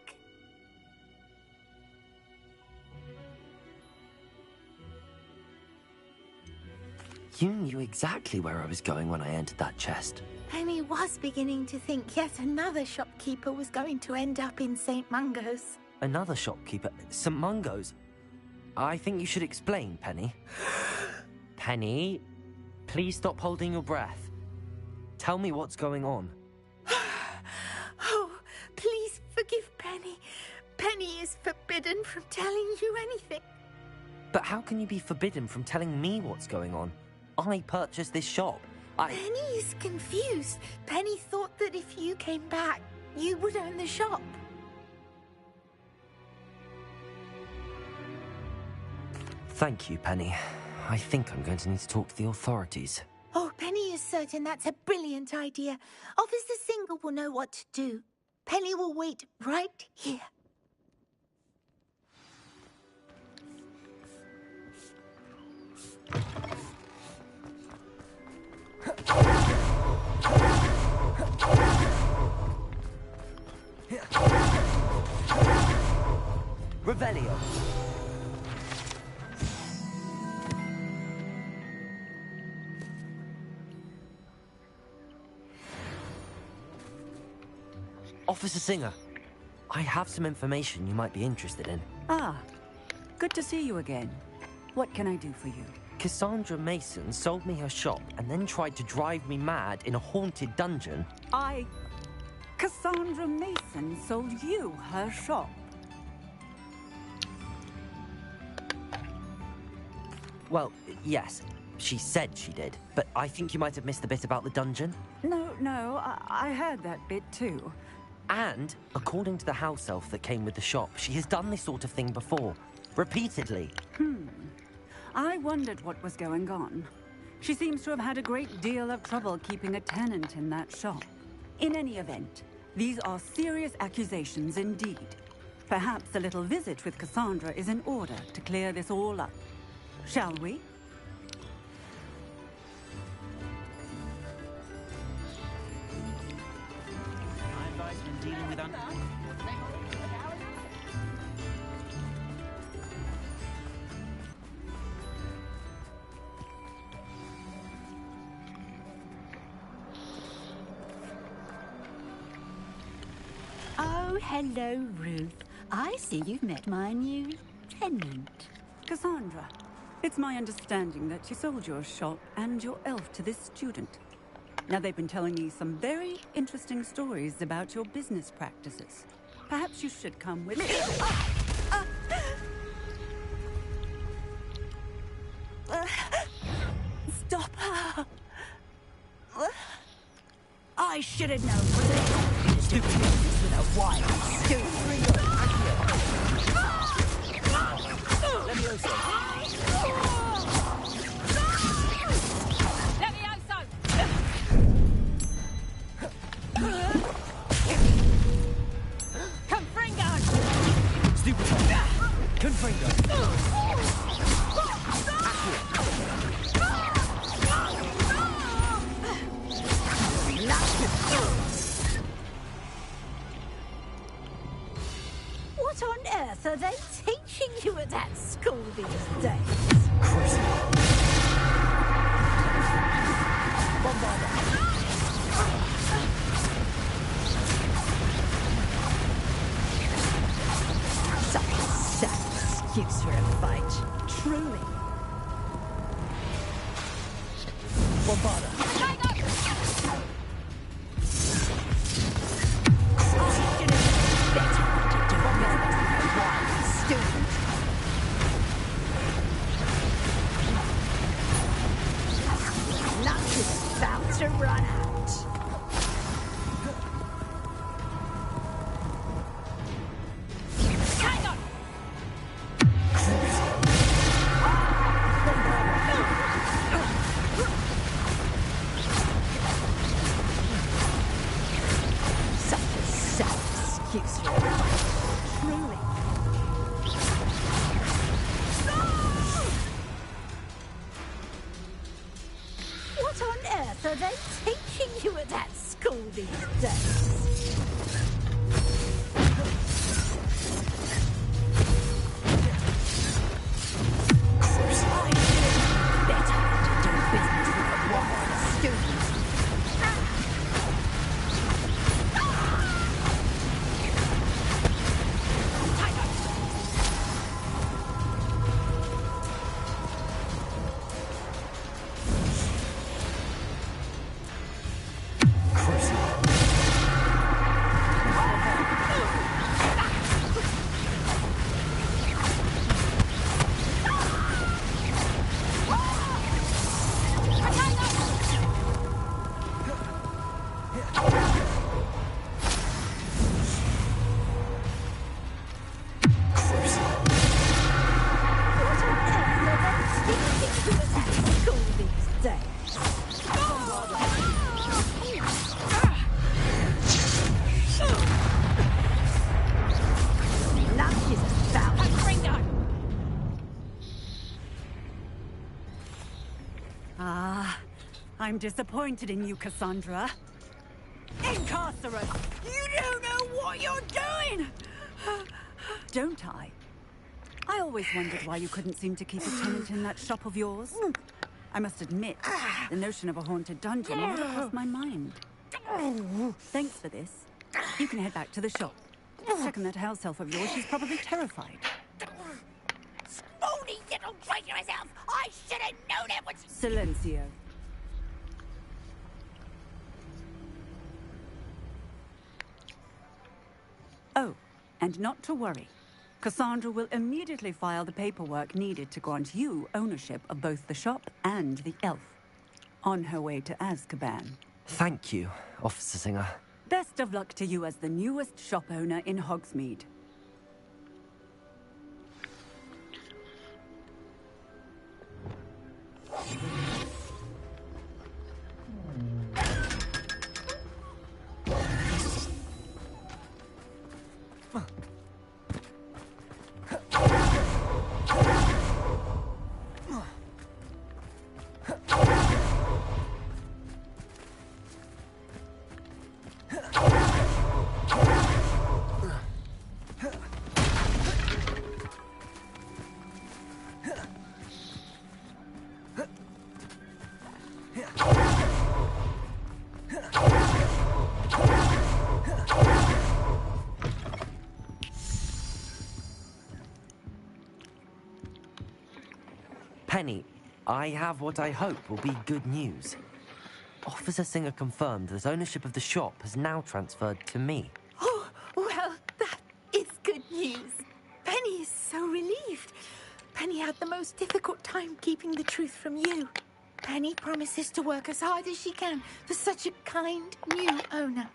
You knew exactly where I was going when I entered that chest. Penny was beginning to think yet another shopkeeper was going to end up in St. Mungo's. Another shopkeeper? St. Mungo's? I think you should explain, Penny. Penny, please stop holding your breath. Tell me what's going on. Oh, please forgive Penny. Penny is forbidden from telling you anything. But how can you be forbidden from telling me what's going on? I purchased this shop. Penny is confused. Penny thought that if you came back, you would own the shop. Thank you, Penny. I think I'm going to need to talk to the authorities. Oh, Penny is certain that's a brilliant idea. Officer Singer will know what to do. Penny will wait right here. Revelio. Officer Singer, I have some information you might be interested in. Ah, good to see you again. What can I do for you? Cassandra Mason sold me her shop and then tried to drive me mad in a haunted dungeon. Cassandra Mason sold you her shop? Well, yes, she said she did, but I think you might have missed the bit about the dungeon. No, I heard that bit too. And, according to the house elf that came with the shop, she has done this sort of thing before. Repeatedly. I wondered what was going on. She seems to have had a great deal of trouble keeping a tenant in that shop. In any event, these are serious accusations indeed. Perhaps a little visit with Cassandra is in order to clear this all up. Shall we? I advise when dealing with Oh, hello, Ruth. I see you've met my new tenant. Cassandra, it's my understanding that you sold your shop and your elf to this student. Now, they've been telling me some very interesting stories about your business practices. Perhaps you should come with me. Stop her! I should have known for this. Do business with a wild student. What on earth are they teaching you at that school these days? Such a sad excuse for a fight, truly. Bombarda. To run out. Hang on. Such a sad excuse for a fight. Truly. What on earth are they teaching you at that school these days? I should have known better to do business with a wild student. I'm disappointed in you, Cassandra. Incarcerate! You don't know what you're doing! Don't I? I always wondered why you couldn't seem to keep a tenant in that shop of yours. I must admit, the notion of a haunted dungeon never crossed my mind. Thanks for this. You can head back to the shop. Second that house elf of yours, she's probably terrified. Spoony little traitor herself! I should have known it was... Silencio. Oh, and not to worry. Cassandra will immediately file the paperwork needed to grant you ownership of both the shop and the elf. On her way to Azkaban. Thank you, Officer Singer. Best of luck to you as the newest shop owner in Hogsmeade. Penny, I have what I hope will be good news. Officer Singer confirmed that ownership of the shop has now transferred to me. Oh, well, that is good news. Penny is so relieved. Penny had the most difficult time keeping the truth from you. Penny promises to work as hard as she can for such a kind new owner.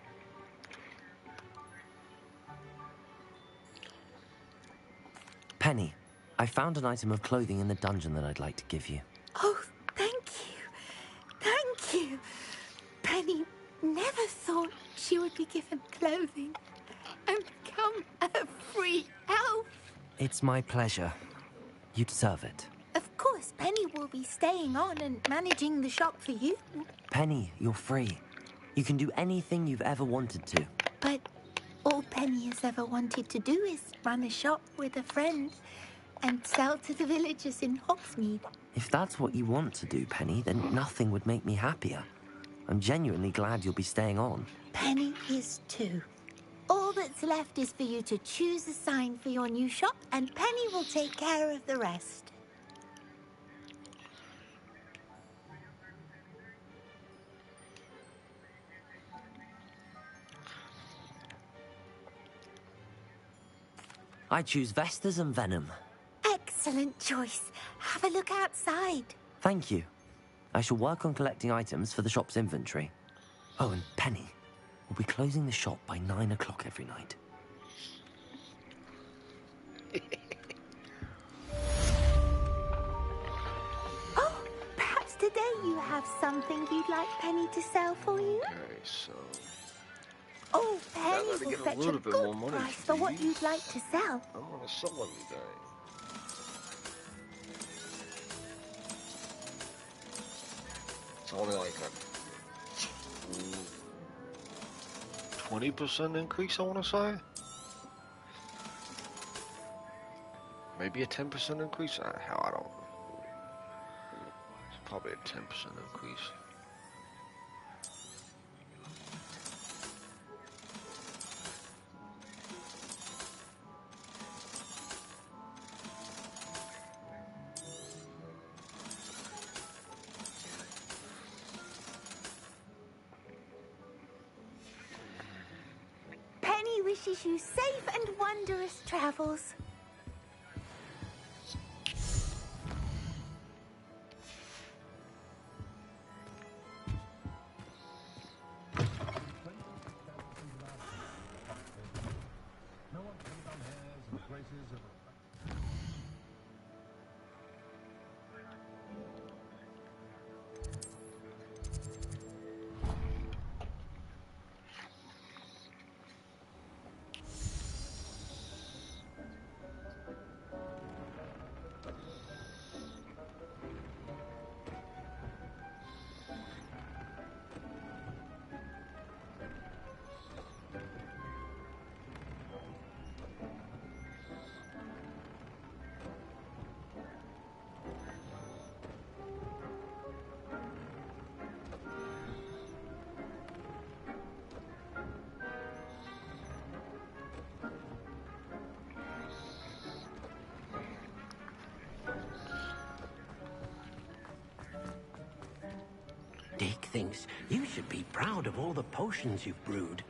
Penny, I found an item of clothing in the dungeon that I'd like to give you. Oh, thank you. Thank you. Penny never thought she would be given clothing and become a free elf. It's my pleasure. You deserve it. Of course, Penny will be staying on and managing the shop for you. Penny, you're free. You can do anything you've ever wanted to. But all Penny has ever wanted to do is run a shop with a friend and sell to the villagers in Hogsmeade. If that's what you want to do, Penny, then nothing would make me happier. I'm genuinely glad you'll be staying on. Penny is too. All that's left is for you to choose a sign for your new shop, and Penny will take care of the rest. I choose Vestas and Venom. Excellent choice. Have a look outside. Thank you. I shall work on collecting items for the shop's inventory. Oh, and Penny, we'll be closing the shop by 9 o'clock every night. Oh, perhaps today you have something you'd like Penny to sell for you? Okay, so... Oh, Penny gotta will get a fetch a little bit more good money price for for what these. you'd like to sell. I want to sell everything. It's only like a 20% increase, I want to say. Maybe a 10% increase? Hell, I don't know. It's probably a 10% increase. Penny wishes you safe and wondrous travels. Dick thinks you should be proud of all the potions you've brewed.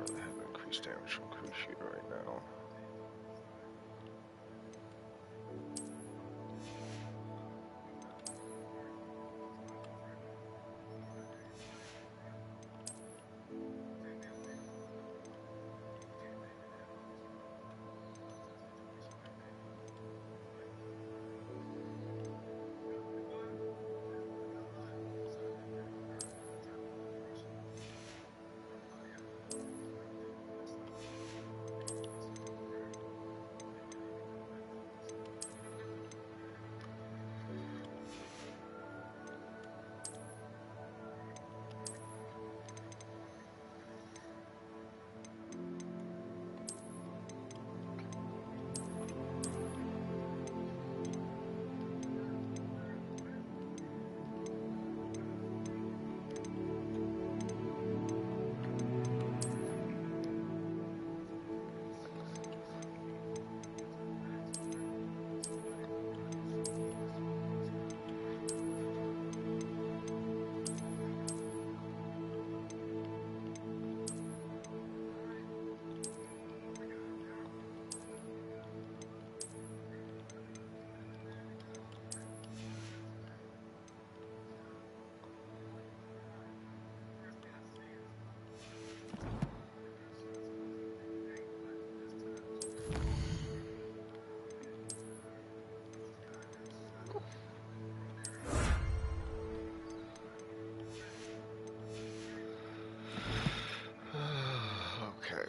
I have increased damage from cruise sheet right now.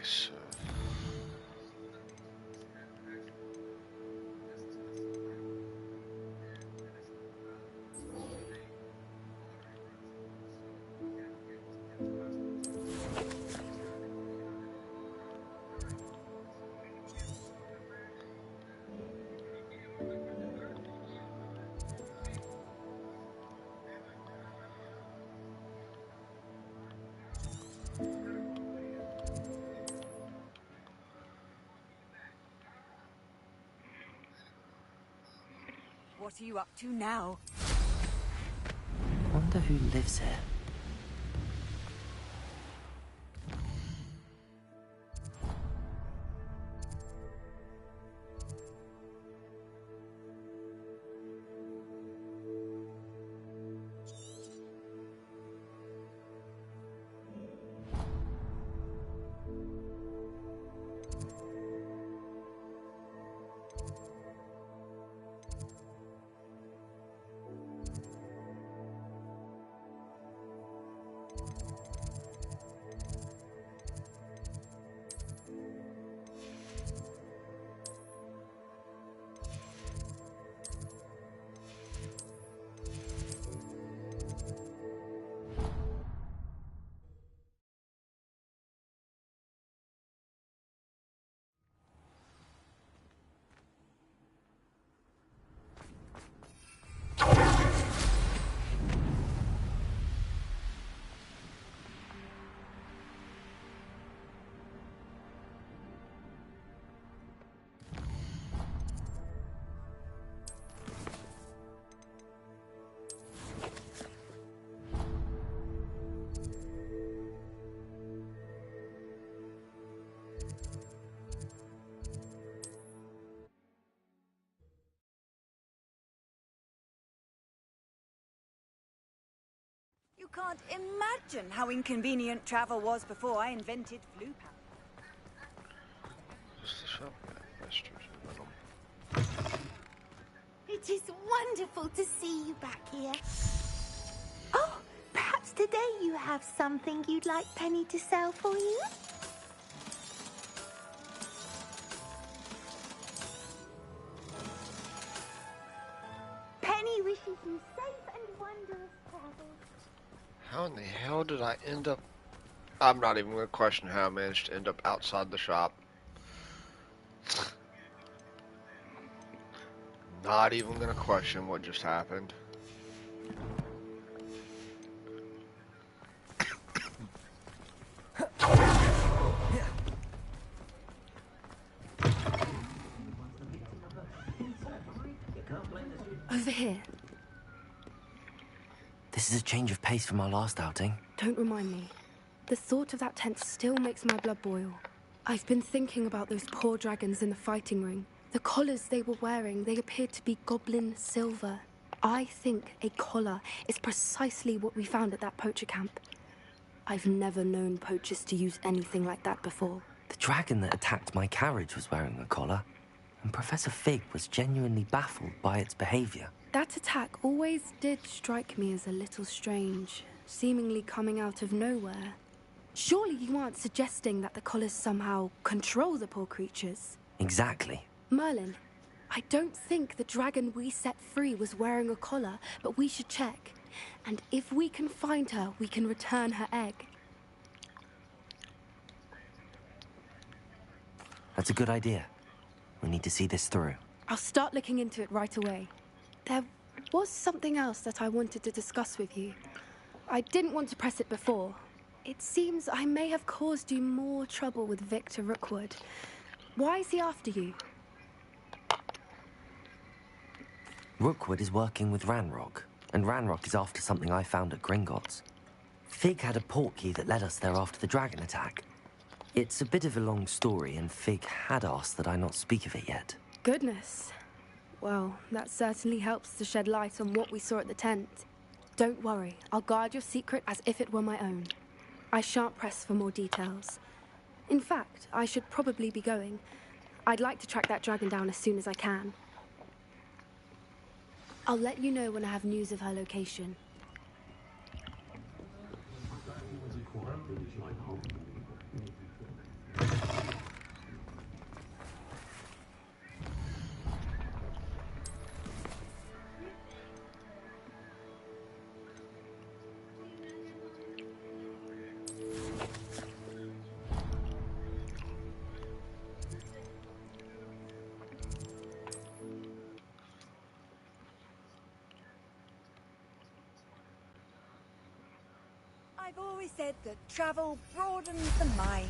so. What are you up to now? Wonder who lives here. You can't imagine how inconvenient travel was before I invented flu It is wonderful to see you back here. Oh, perhaps today you have something you'd like Penny to sell for you? Penny wishes you safe and wondrous travels. How in the hell did I end up... I'm not even going to question how I managed to end up outside the shop. Not even going to question what just happened. Over here. This is a change of pace from our last outing. Don't remind me. The thought of that tent still makes my blood boil. I've been thinking about those poor dragons in the fighting ring. The collars they were wearing, they appeared to be goblin silver. I think a collar is precisely what we found at that poacher camp. I've never known poachers to use anything like that before. The dragon that attacked my carriage was wearing a collar, and Professor Fig was genuinely baffled by its behavior. That attack always did strike me as a little strange, seemingly coming out of nowhere. Surely you aren't suggesting that the collars somehow control the poor creatures? Exactly. Merlin, I don't think the dragon we set free was wearing a collar, but we should check. And if we can find her, we can return her egg. That's a good idea. We need to see this through. I'll start looking into it right away. There was something else that I wanted to discuss with you. I didn't want to press it before. It seems I may have caused you more trouble with Victor Rookwood. Why is he after you? Rookwood is working with Ranrock, and Ranrock is after something I found at Gringotts. Fig had a portkey that led us there after the dragon attack. It's a bit of a long story, and Fig had asked that I not speak of it yet. Goodness. Well, that certainly helps to shed light on what we saw at the tent. Don't worry, I'll guard your secret as if it were my own. I shan't press for more details. In fact, I should probably be going. I'd like to track that dragon down as soon as I can. I'll let you know when I have news of her location. I've always said that travel broadens the mind.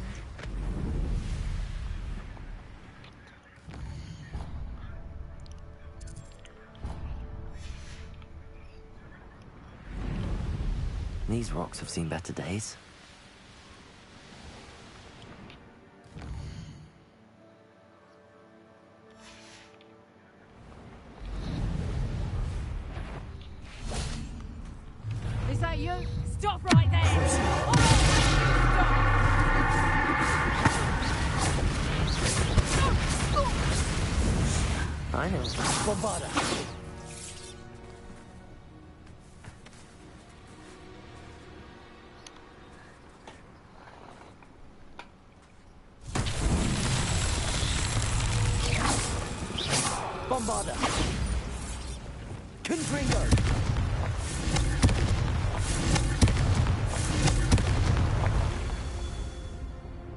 These rocks have seen better days. Is that you? Stop right there! I know. Bombarda! Bombarda! Confringo!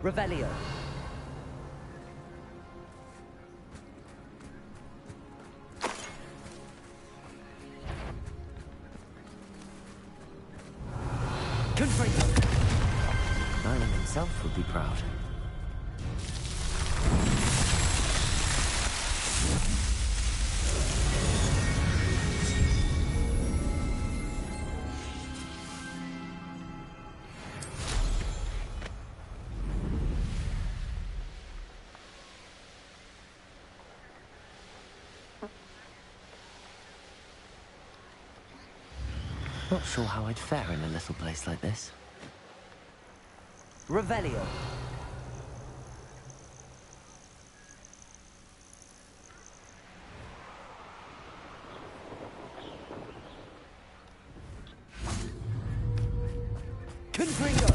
Revelio. Confringo! Merlin himself would be proud. Not sure how I'd fare in a little place like this. Revelio! Confringo!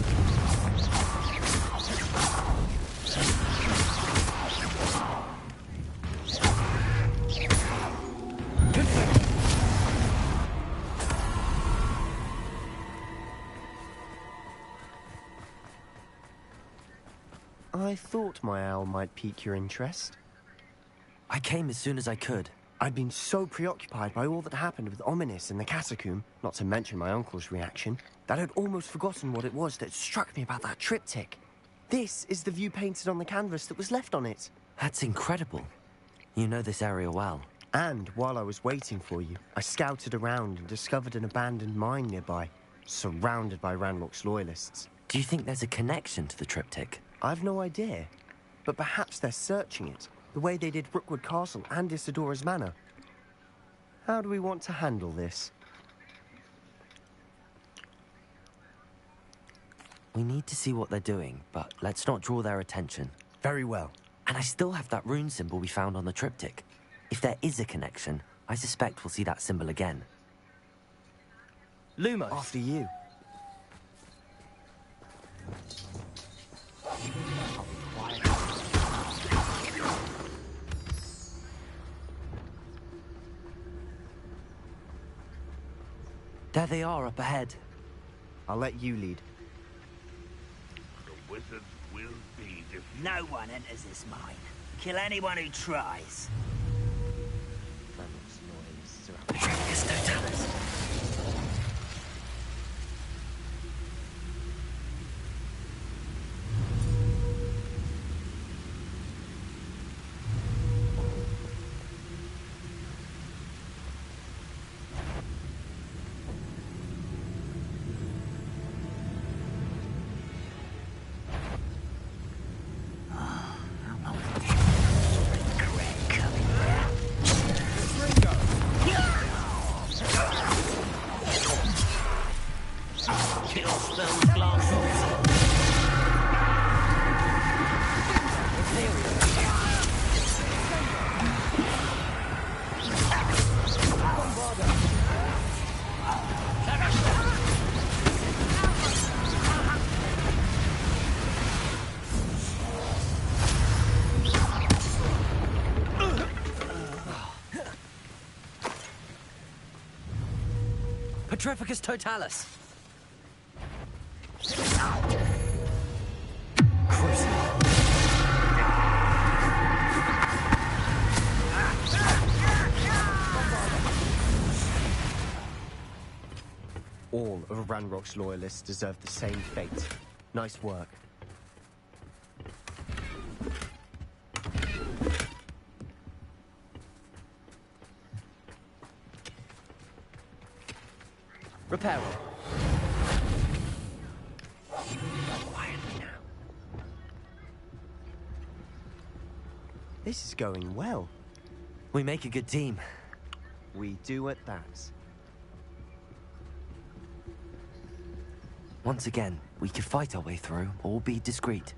I thought my owl might pique your interest. I came as soon as I could. I'd been so preoccupied by all that happened with Ominis in the catacomb, not to mention my uncle's reaction, that I'd almost forgotten what it was that struck me about that triptych. This is the view painted on the canvas that was left on it. That's incredible. You know this area well. And while I was waiting for you, I scouted around and discovered an abandoned mine nearby, surrounded by Ranrock's loyalists. Do you think there's a connection to the triptych? I've no idea, but perhaps they're searching it, the way they did Rookwood Castle and Isidora's Manor. How do we want to handle this? We need to see what they're doing, but let's not draw their attention. Very well. And I still have that rune symbol we found on the triptych. If there is a connection, I suspect we'll see that symbol again. Lumos! After you. There they are, up ahead. I'll let you lead. The wizards will be defeated. No one enters this mine. Kill anyone who tries. Petrificus Totalis. Petrificus Totalis. All of Ranrock's loyalists deserve the same fate. Nice work. Reparo. Quietly now. This is going well. We make a good team. We do at that. Once again, we could fight our way through, or be discreet.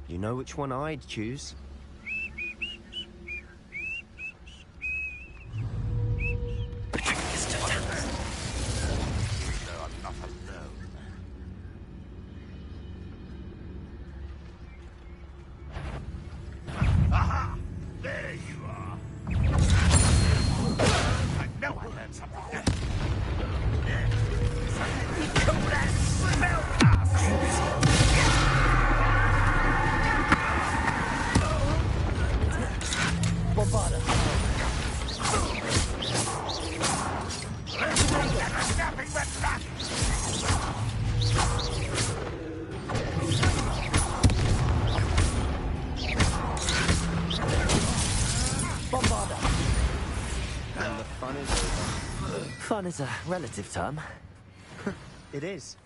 You know which one I'd choose. Aha! There you are. I know I learned something. And the fun is over. Fun is a relative term. It is.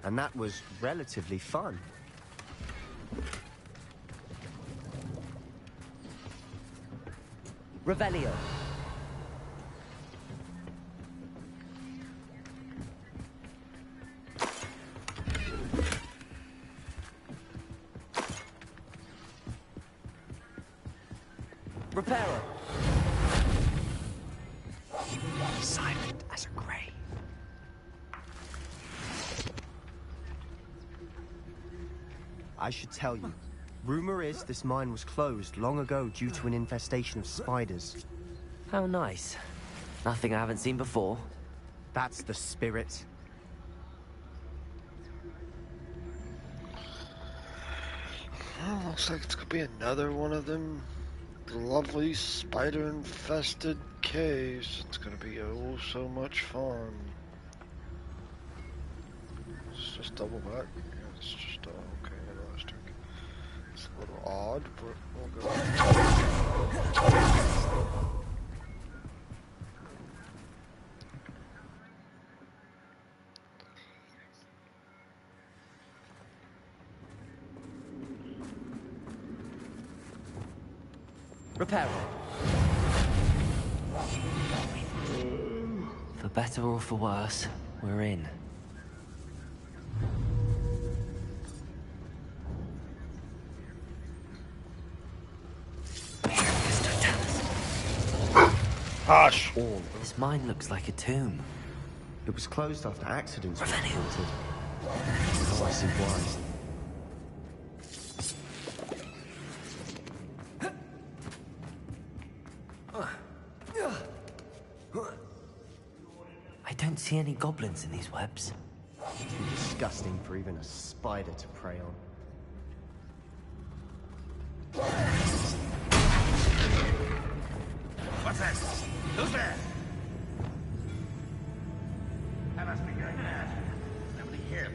And that was relatively fun. Revelio. Reparo. Silent as a grave. I should tell you. Rumor is this mine was closed long ago due to an infestation of spiders. How nice. Nothing I haven't seen before. That's the spirit. Oh, looks like it's gonna be another one of them lovely spider-infested caves. It's gonna be oh so much fun. Let's just double back. Yeah, it's just okay, elastic. It's a little odd, but we'll go. Reparo. For better or for worse, we're in. Hush! This mine looks like a tomb. It was closed after accidents were reported. Oh, I see why. I don't see any goblins in these webs. Too disgusting for even a spider to prey on. What's this? Who's there? That must be going mad. Nobody here.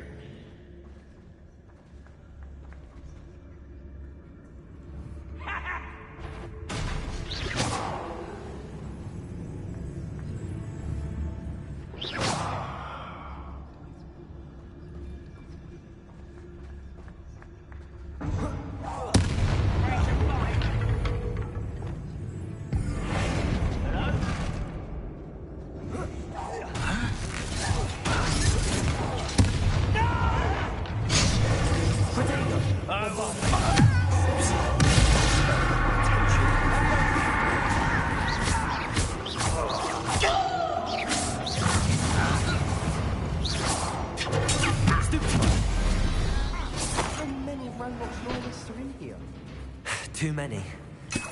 Too many.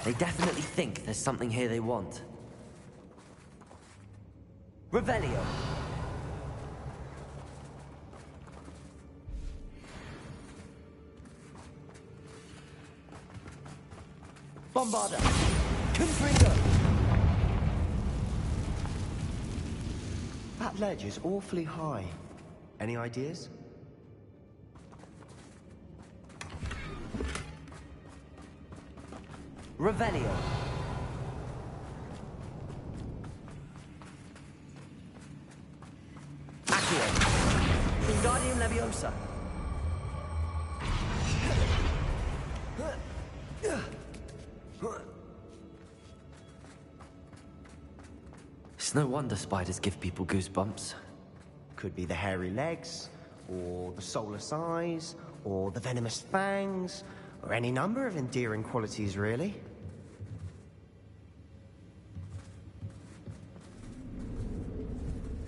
They definitely think there's something here they want. Revelio. Bombarda. Confringo. That ledge is awfully high. Any ideas? Revelio. Accio. Wingardium Leviosa. It's no wonder spiders give people goosebumps. Could be the hairy legs, or the soulless eyes, or the venomous fangs, or any number of endearing qualities, really.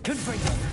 Confringo.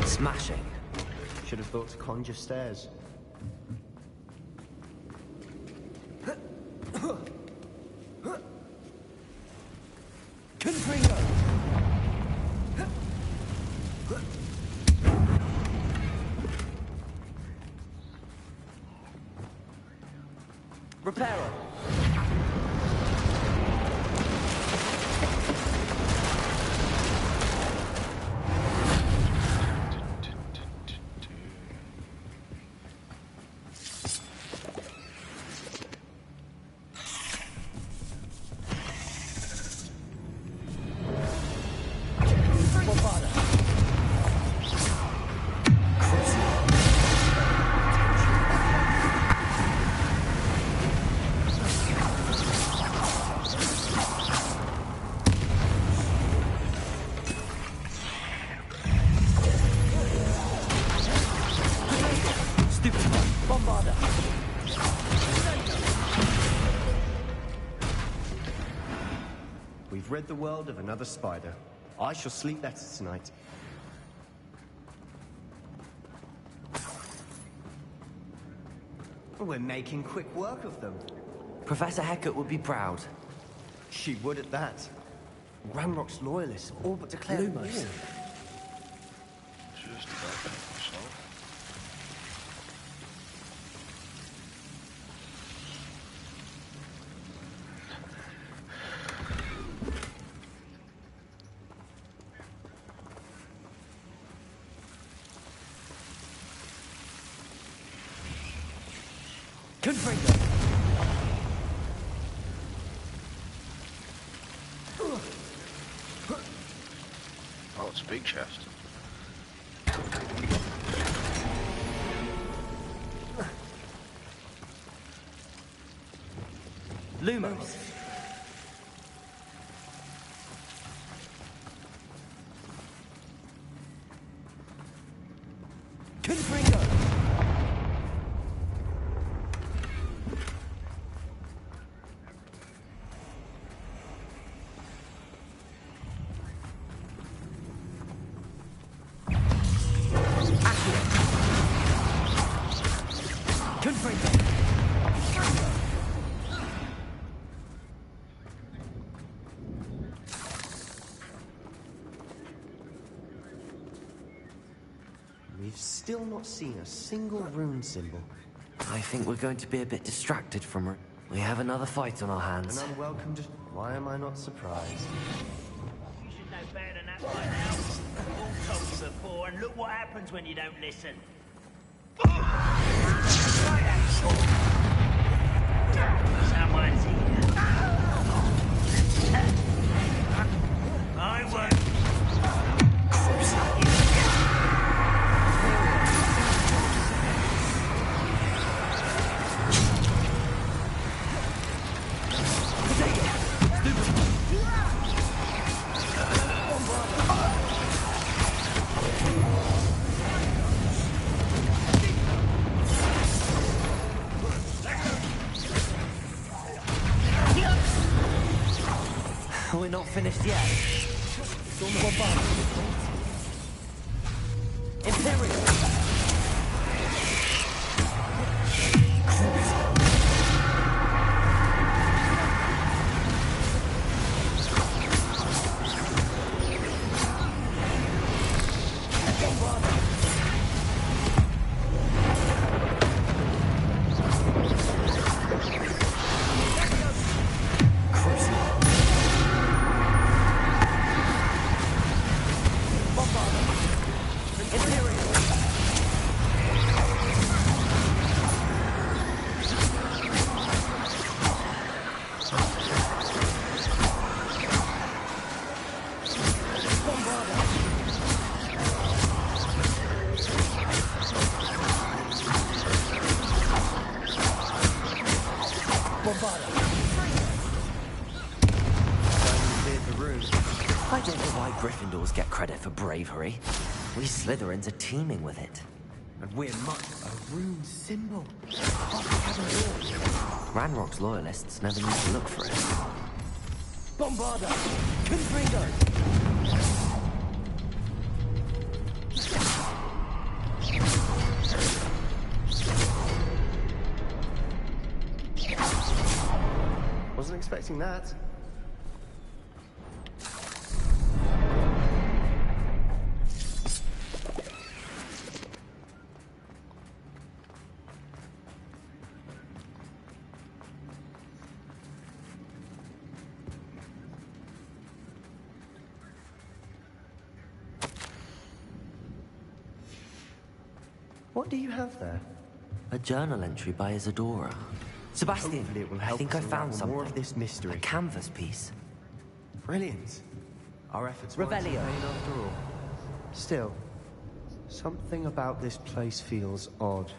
Smashing. Should have thought to conjure stairs. Confringo. Reparo. We've rid the world of another spider. I shall sleep better tonight. We're making quick work of them. Professor Hecat would be proud. She would at that. Ranrock's loyalists have all but declared war. Just about that myself. Confringo. Oh, it's a big chest. Lumos. Confringo. We've still not seen a single rune symbol. I think we're going to be a bit distracted from her. We have another fight on our hands. An unwelcome Why am I not surprised? You should know better than that by now. All told you before, and look what happens when you don't listen. Someone's here. I won't. finished yet. Imperial! I don't know why Gryffindors get credit for bravery. We Slytherins are teeming with it. And we're much a rune symbol. Ranrock's loyalists never need to look for it. Bombarda! Confringo! Wasn't expecting that. What do you have there? A journal entry by Isadora. Sebastian, Hopefully it will I help think to I found unravel something. more of this mystery. A canvas piece. Brilliant. Our efforts weren't in vain Revelio. after all. Still, something about this place feels odd.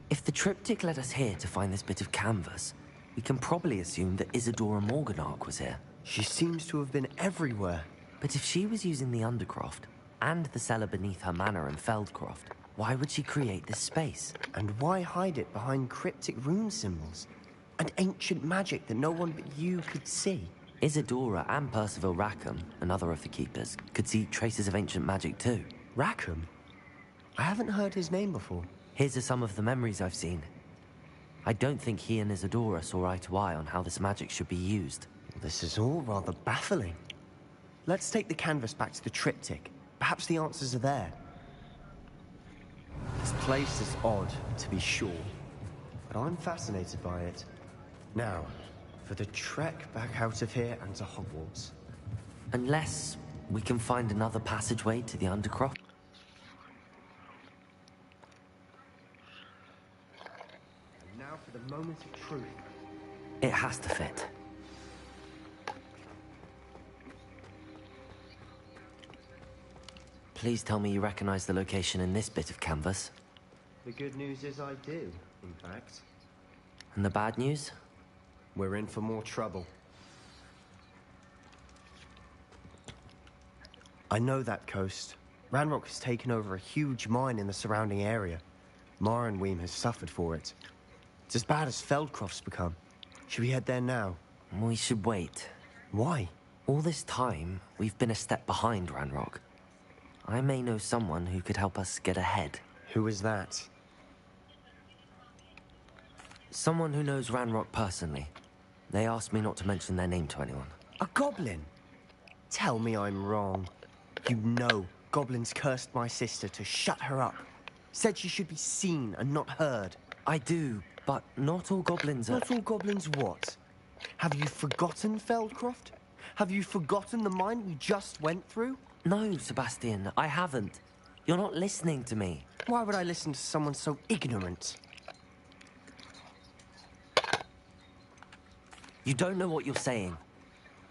If the triptych led us here to find this bit of canvas, we can probably assume that Isadora Morganach was here. She seems to have been everywhere. But if she was using the Undercroft, and the cellar beneath her manor in Feldcroft, why would she create this space? And why hide it behind cryptic rune symbols? And ancient magic that no one but you could see? Isadora and Percival Rackham, another of the Keepers, could see traces of ancient magic too. Rackham? I haven't heard his name before. His are some of the memories I've seen. I don't think he and Isadora saw eye to eye on how this magic should be used. This is all rather baffling. Let's take the canvas back to the triptych. Perhaps the answers are there. This place is odd, to be sure, but I'm fascinated by it. Now, for the trek back out of here and to Hogwarts. Unless we can find another passageway to the Undercroft. And now for the moment of truth. It has to fit. Please tell me you recognize the location in this bit of canvas. The good news is I do, in fact. And the bad news? We're in for more trouble. I know that coast. Ranrock has taken over a huge mine in the surrounding area. Marrenweem has suffered for it. It's as bad as Feldcroft's become. Should we head there now? We should wait. Why? All this time, we've been a step behind Ranrock. I may know someone who could help us get ahead. Who is that? Someone who knows Ranrock personally. They asked me not to mention their name to anyone. A goblin? Tell me I'm wrong. You know goblins cursed my sister to shut her up. Said she should be seen and not heard. I do, but not all goblins are... Not all goblins what? Have you forgotten Feldcroft? Have you forgotten the mine we just went through? No, Sebastian, I haven't. You're not listening to me. Why would I listen to someone so ignorant? You don't know what you're saying.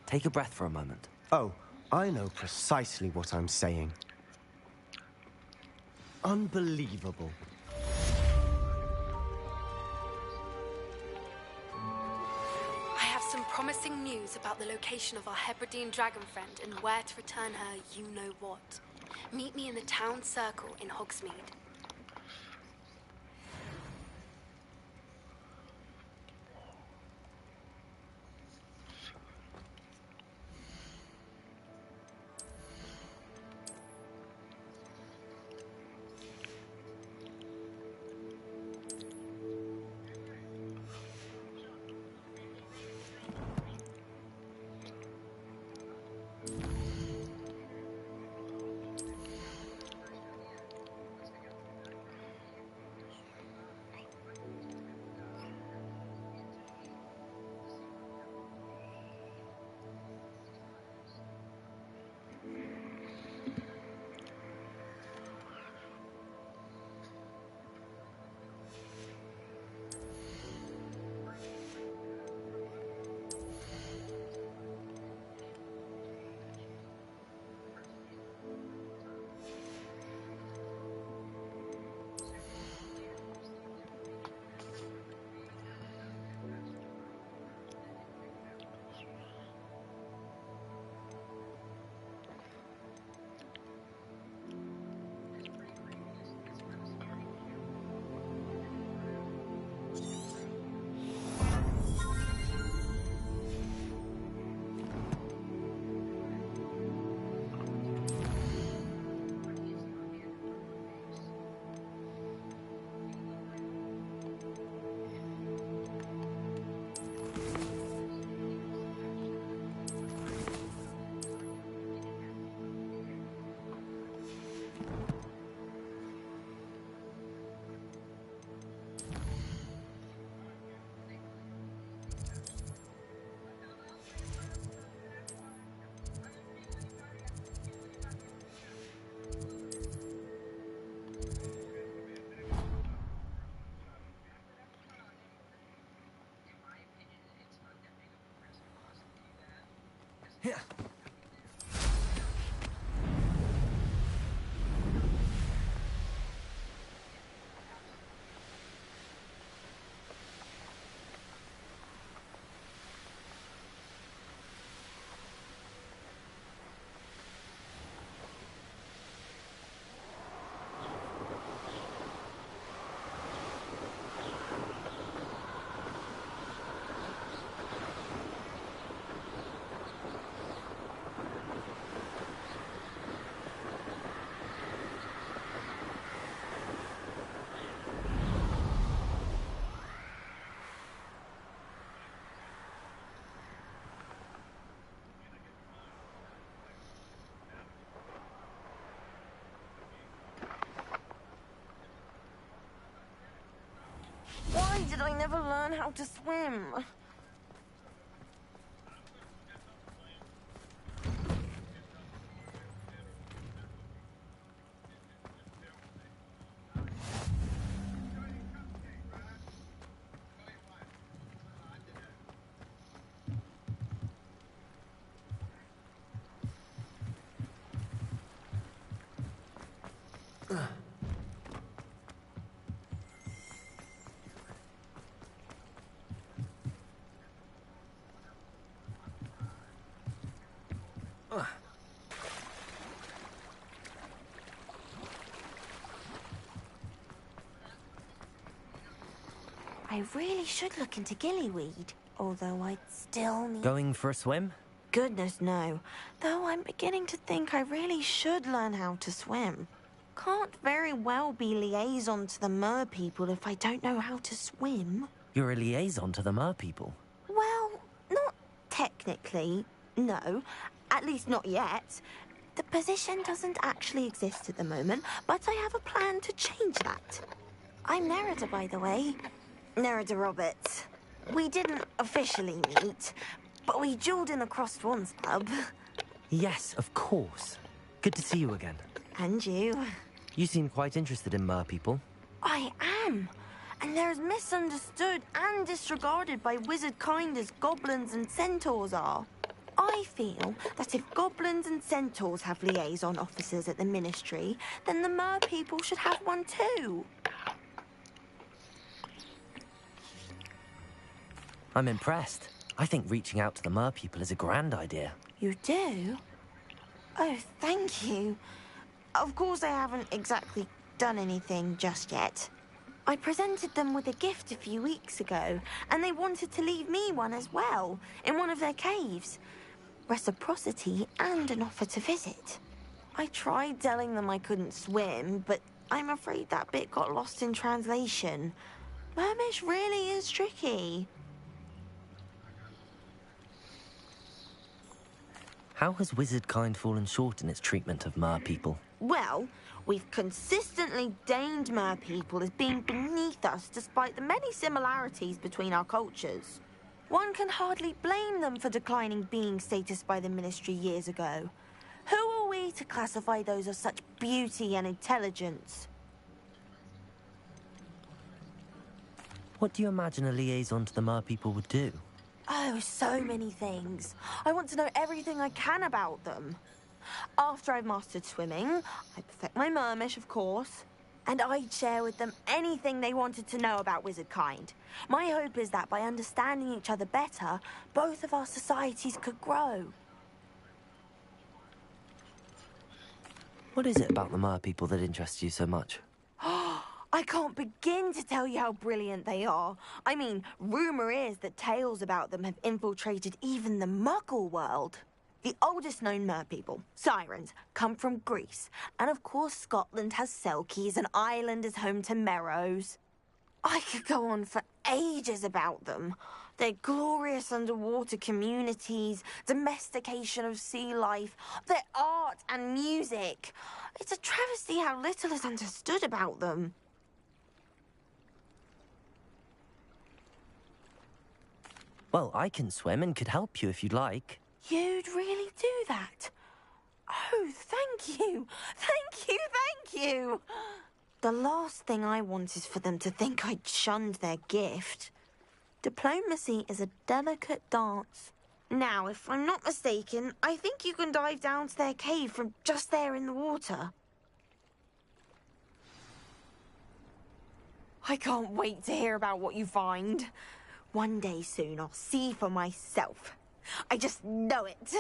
Take a breath for a moment. Oh, I know precisely what I'm saying. Unbelievable. I have some promising news about the location of our Hebridean dragon friend and where to return her you-know-what. Meet me in the town circle in Hogsmeade. Why did I never learn how to swim? I really should look into gillyweed, although I'd still need... Going for a swim? Goodness, no. Though I'm beginning to think I really should learn how to swim. Can't very well be liaison to the mer people if I don't know how to swim. You're a liaison to the mer people? Well, not technically, no. At least not yet. The position doesn't actually exist at the moment, but I have a plan to change that. I'm Nerida, by the way. Nerida Roberts. We didn't officially meet, but we duelled in a Crossed Swans pub. Yes, of course. Good to see you again. And you. You seem quite interested in mer people. I am. And they're as misunderstood and disregarded by wizard kind as goblins and centaurs are. I feel that if goblins and centaurs have liaison officers at the Ministry, then the mer people should have one too. I'm impressed. I think reaching out to the mer people is a grand idea. You do? Oh, thank you. Of course I haven't exactly done anything just yet. I presented them with a gift a few weeks ago, and they wanted to leave me one as well, in one of their caves. Reciprocity and an offer to visit. I tried telling them I couldn't swim, but I'm afraid that bit got lost in translation. Mermish really is tricky. How has wizard kind fallen short in its treatment of mer people? Well, we've consistently deigned mer people as being beneath us despite the many similarities between our cultures. One can hardly blame them for declining being status by the Ministry years ago. Who are we to classify those of such beauty and intelligence? What do you imagine a liaison to the mer people would do? Oh, so many things. I want to know everything I can about them. After I've mastered swimming, I perfect my mermish, of course, and I'd share with them anything they wanted to know about wizard kind. My hope is that by understanding each other better, both of our societies could grow. What is it about the mer people that interests you so much? I can't begin to tell you how brilliant they are. I mean, rumour is that tales about them have infiltrated even the Muggle world. The oldest known mer people, sirens, come from Greece. And of course Scotland has Selkies and Ireland is home to Merrows. I could go on for ages about them. Their glorious underwater communities, domestication of sea life, their art and music. It's a travesty how little is understood about them. Well, I can swim and could help you if you'd like. You'd really do that? Oh, thank you! Thank you, thank you! The last thing I want is for them to think I'd shunned their gift. Diplomacy is a delicate dance. Now, if I'm not mistaken, I think you can dive down to their cave from just there in the water. I can't wait to hear about what you find. One day soon, I'll see for myself. I just know it.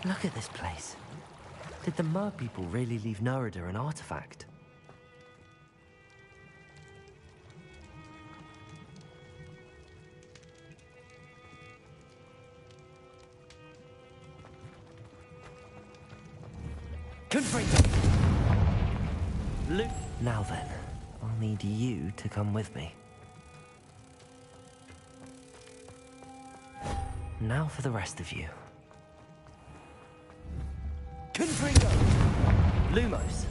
Look at this place. Did the Mer people really leave Nerida an artifact? Luke. Now then, I'll need you to come with me. Now for the rest of you. Confringo! Lumos.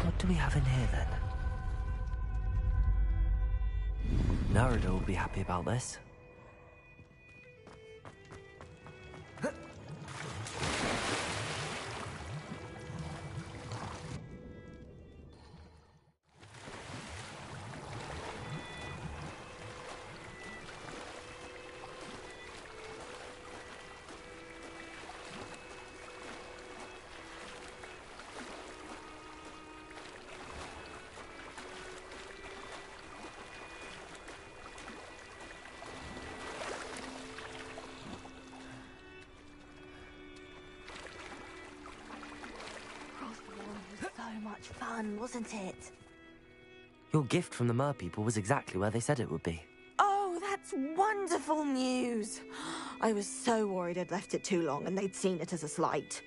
What do we have in here, then? Nerida will be happy about this. So much fun, wasn't it? Your gift from the Mer people was exactly where they said it would be. Oh, that's wonderful news. I was so worried I'd left it too long and they'd seen it as a slight.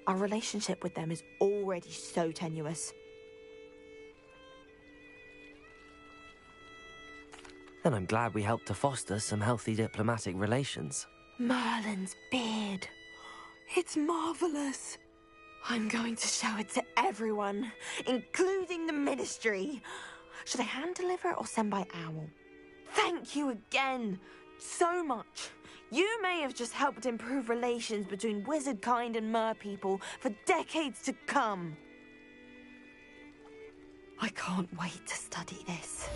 Our relationship with them is already so tenuous. Then I'm glad we helped to foster some healthy diplomatic relations. Merlin's beard. It's marvelous. I'm going to show it to everyone, including the Ministry. Should I hand deliver it or send by owl? Thank you again so much. You may have just helped improve relations between wizard kind and Mer people for decades to come. I can't wait to study this.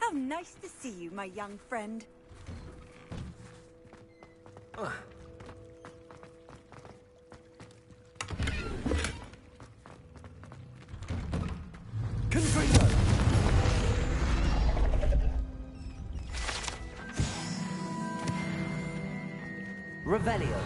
How nice to see you, my young friend. Confringo! Revelio.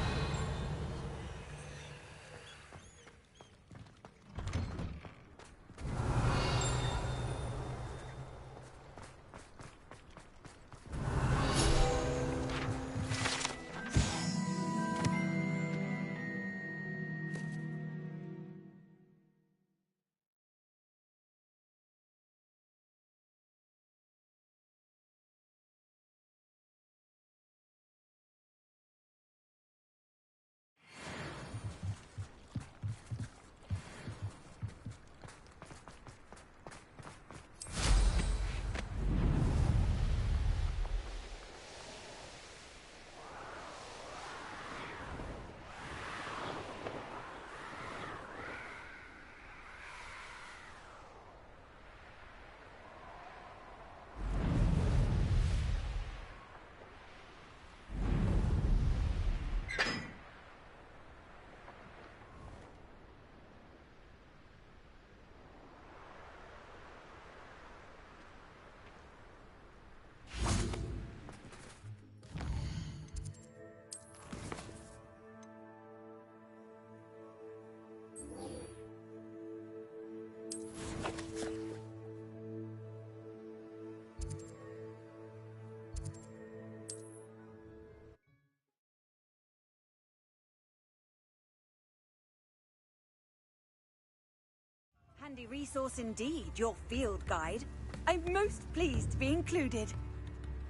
Handy resource indeed, your field guide. I'm most pleased to be included.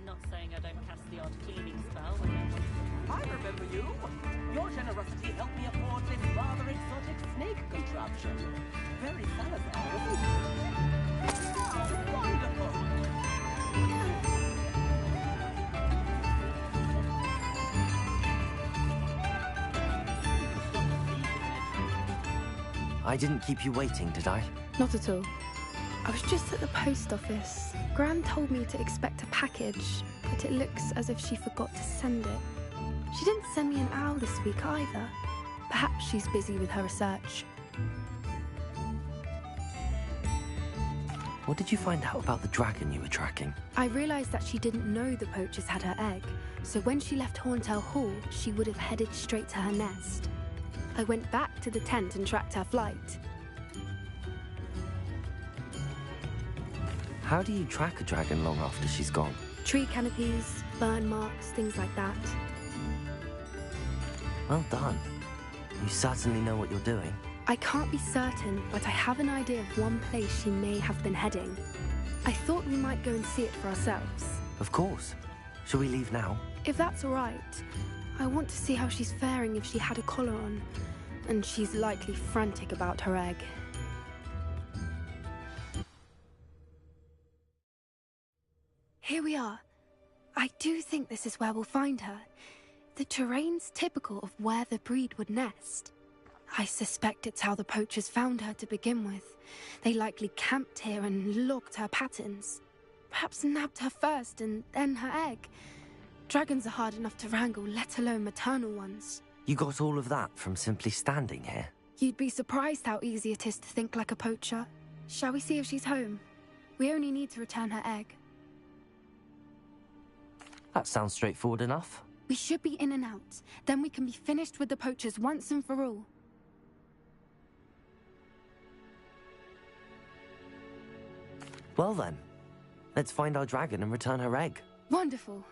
Not saying I don't cast the odd cleaning spell when I remember you. Your generosity helped me afford this rather exotic snake contraption. Very Salazar, isn't it? Oh, wonderful! I didn't keep you waiting, did I? Not at all. I was just at the post office. Gran told me to expect a package, but it looks as if she forgot to send it. She didn't send me an owl this week either. Perhaps she's busy with her research. What did you find out about the dragon you were tracking? I realised that she didn't know the poachers had her egg, so when she left Horntail Hall, she would have headed straight to her nest. I went back to the tent and tracked her flight. How do you track a dragon long after she's gone? Tree canopies, burn marks, things like that. Well done. You certainly know what you're doing. I can't be certain, but I have an idea of one place she may have been heading. I thought we might go and see it for ourselves. Of course. Shall we leave now? If that's all right. I want to see how she's faring if she had a collar on. And she's likely frantic about her egg. Here we are. I do think this is where we'll find her. The terrain's typical of where the breed would nest. I suspect it's how the poachers found her to begin with. They likely camped here and logged her patterns. Perhaps nabbed her first and then her egg. Dragons are hard enough to wrangle, let alone maternal ones. You got all of that from simply standing here? You'd be surprised how easy it is to think like a poacher. Shall we see if she's home? We only need to return her egg. That sounds straightforward enough. We should be in and out. Then we can be finished with the poachers once and for all. Well then, let's find our dragon and return her egg. Wonderful.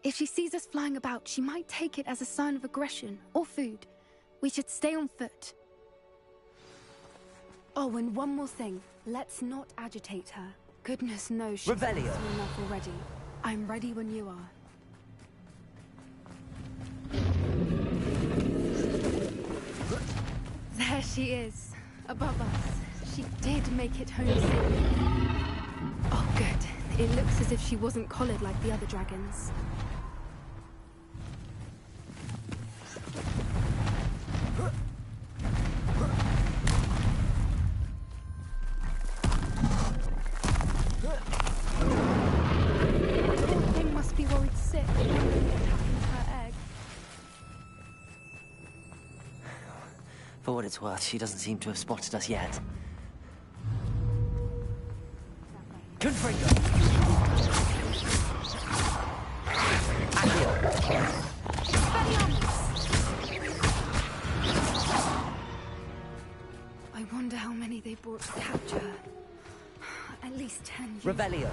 If she sees us flying about, she might take it as a sign of aggression or food. We should stay on foot. Oh, and one more thing. Let's not agitate her. Goodness knows she's Revelio. enough already. I'm ready when you are. There she is, above us. She did make it home safely. Oh, good. It looks as if she wasn't collared like the other dragons. For what it's worth, she doesn't seem to have spotted us yet. Confringo! I wonder how many they brought to capture. At least 10. Revelio.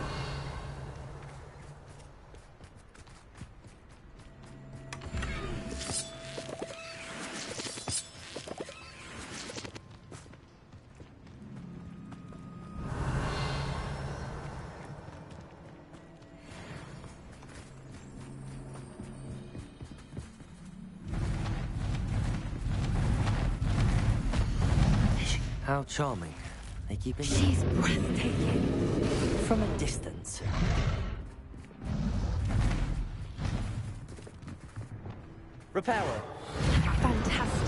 How charming. They keep it. She's breathtaking. From a distance. Reparo. Fantastic.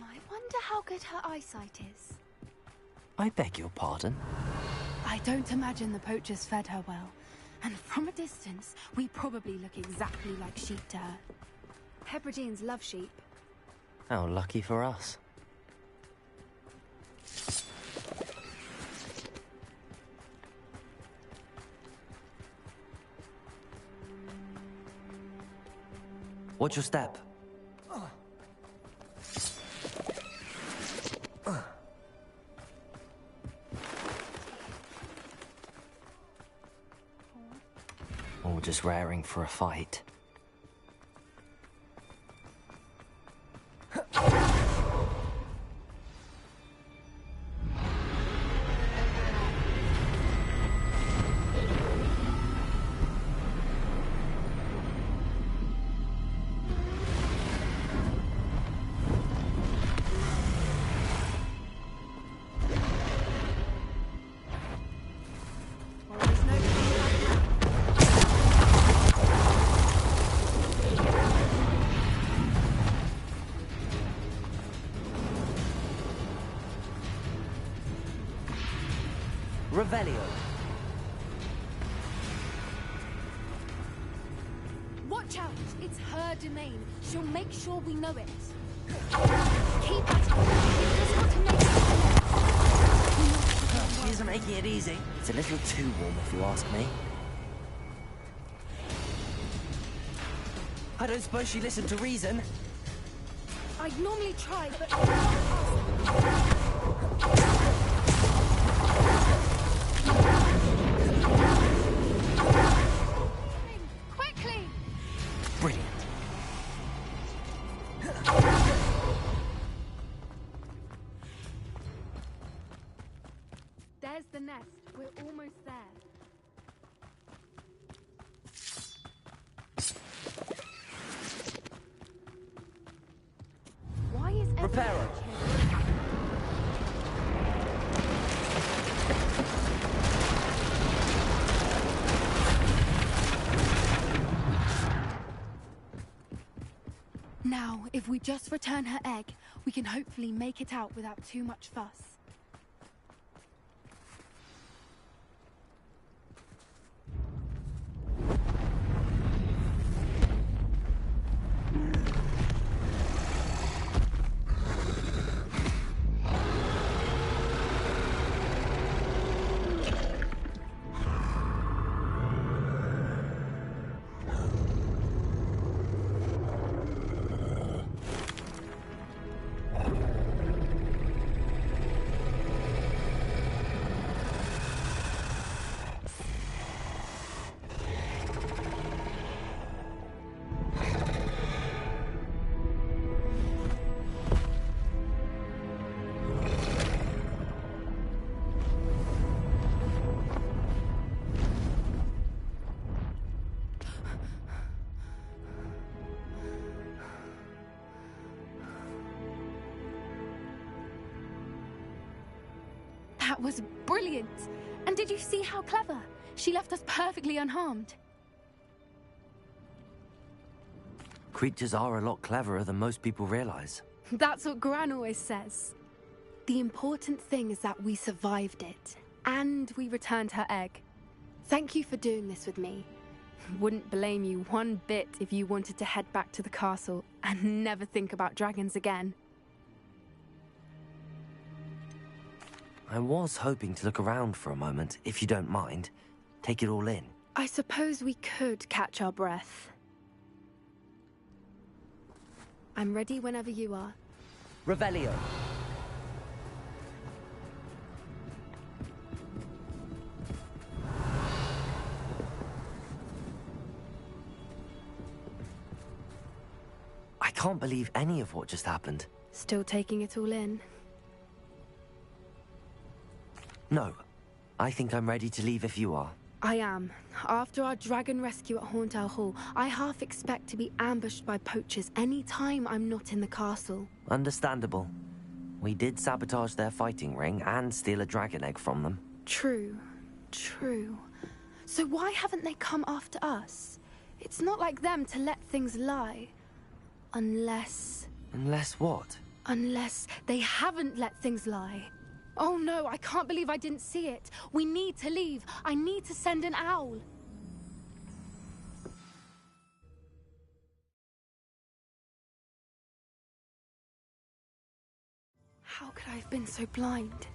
I wonder how good her eyesight is. I beg your pardon? I don't imagine the poachers fed her well. And from a distance, we probably look exactly like sheep to her. Hebrideans love sheep. How lucky for us. Watch your step. Or just raring for a fight. Revelio. Watch out! It's her domain. She'll make sure we know it. Keep at it. You've just got to make it. She isn't making it easy. It's a little too warm, if you ask me. I don't suppose she listened to reason. I'd normally try, but... Quickly! Brilliant. There's the nest. We're almost there. Why is Reparo. Now, if we just return her egg, we can hopefully make it out without too much fuss. That was brilliant! And did you see how clever? She left us perfectly unharmed. Creatures are a lot cleverer than most people realize. That's what Gran always says. The important thing is that we survived it, and we returned her egg. Thank you for doing this with me. Wouldn't blame you one bit if you wanted to head back to the castle and never think about dragons again. I was hoping to look around for a moment, if you don't mind. Take it all in. I suppose we could catch our breath. I'm ready whenever you are. Revelio. I can't believe any of what just happened. Still taking it all in? No. I think I'm ready to leave if you are. I am. After our dragon rescue at Horntail Hall, I half expect to be ambushed by poachers any time I'm not in the castle. Understandable. We did sabotage their fighting ring and steal a dragon egg from them. True. True. So why haven't they come after us? It's not like them to let things lie. Unless... Unless what? Unless they haven't let things lie. Oh no, I can't believe I didn't see it. We need to leave. I need to send an owl. How could I have been so blind?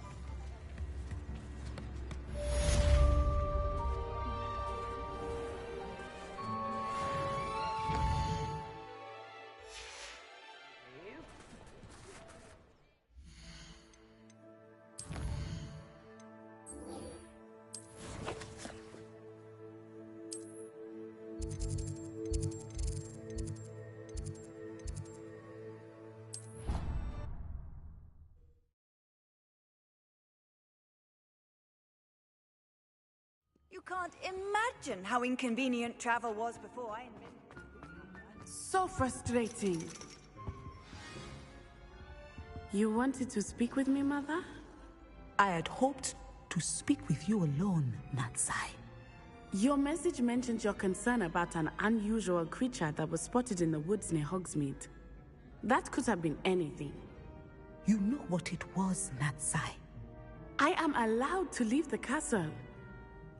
You can't imagine how inconvenient travel was before I invented. So frustrating. You wanted to speak with me, Mother? I had hoped to speak with you alone, Natsai. Your message mentioned your concern about an unusual creature that was spotted in the woods near Hogsmeade. That could have been anything. You know what it was, Natsai. I am allowed to leave the castle.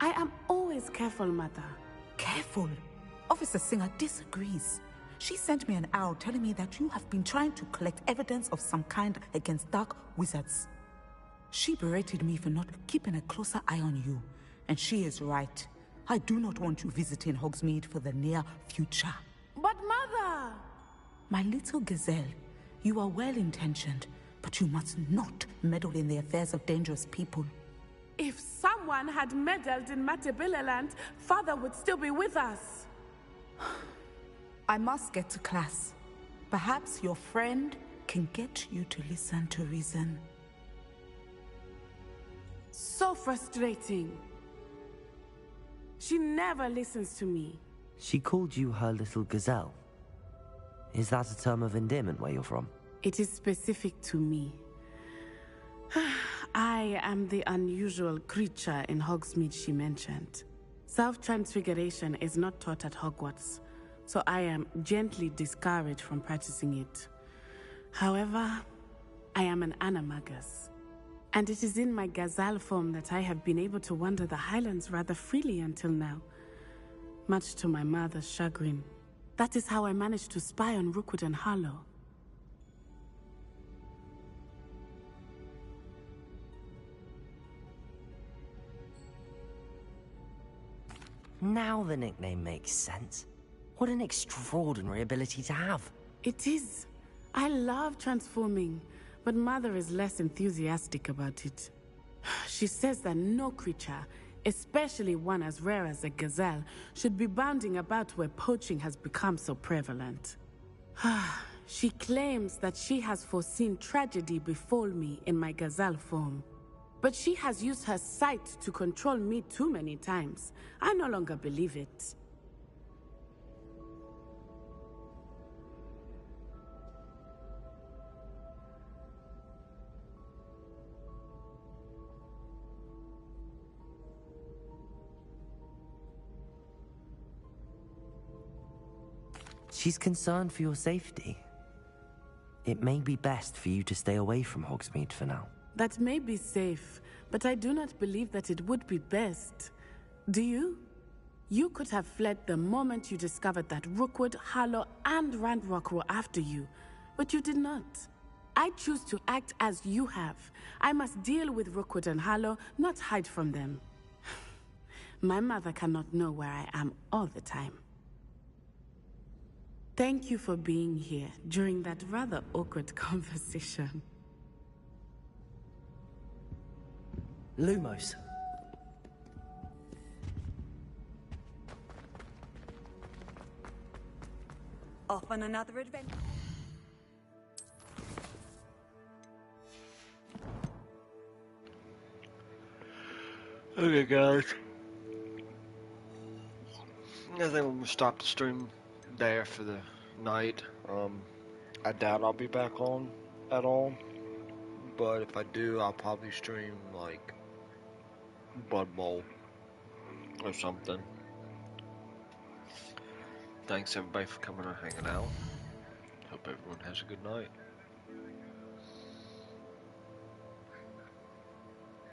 I am always careful, Mother. Careful? Officer Singer disagrees. She sent me an owl telling me that you have been trying to collect evidence of some kind against dark wizards. She berated me for not keeping a closer eye on you. And she is right. I do not want you visiting Hogsmeade for the near future. But Mother! My little gazelle, you are well-intentioned, but you must not meddle in the affairs of dangerous people. If someone had meddled in Matabeleland, Father would still be with us. I must get to class. Perhaps your friend can get you to listen to reason. So frustrating. She never listens to me. She called you her little gazelle. Is that a term of endearment where you're from? It is specific to me. I am the unusual creature in Hogsmeade she mentioned. Self-transfiguration is not taught at Hogwarts, so I am gently discouraged from practicing it. However, I am an animagus, and it is in my gazelle form that I have been able to wander the Highlands rather freely until now, much to my mother's chagrin. That is how I managed to spy on Rookwood and Harlow. Now the nickname makes sense. What an extraordinary ability to have. It is. I love transforming, but Mother is less enthusiastic about it. She says that no creature, especially one as rare as a gazelle, should be bounding about where poaching has become so prevalent. She claims that she has foreseen tragedy befall me in my gazelle form. But she has used her sight to control me too many times. I no longer believe it. She's concerned for your safety. It may be best for you to stay away from Hogsmeade for now. That may be safe, but I do not believe that it would be best. Do you? You could have fled the moment you discovered that Rookwood, Harlow, and Ranrock were after you, but you did not. I choose to act as you have. I must deal with Rookwood and Harlow, not hide from them. My mother cannot know where I am all the time. Thank you for being here during that rather awkward conversation. Lumos. Off on another adventure. Okay, guys. I think we're gonna stop the stream there for the night. I doubt I'll be back on at all, but if I do, I'll probably stream like Blood Bowl or something. Thanks everybody for coming and hanging out. Hope everyone has a good night.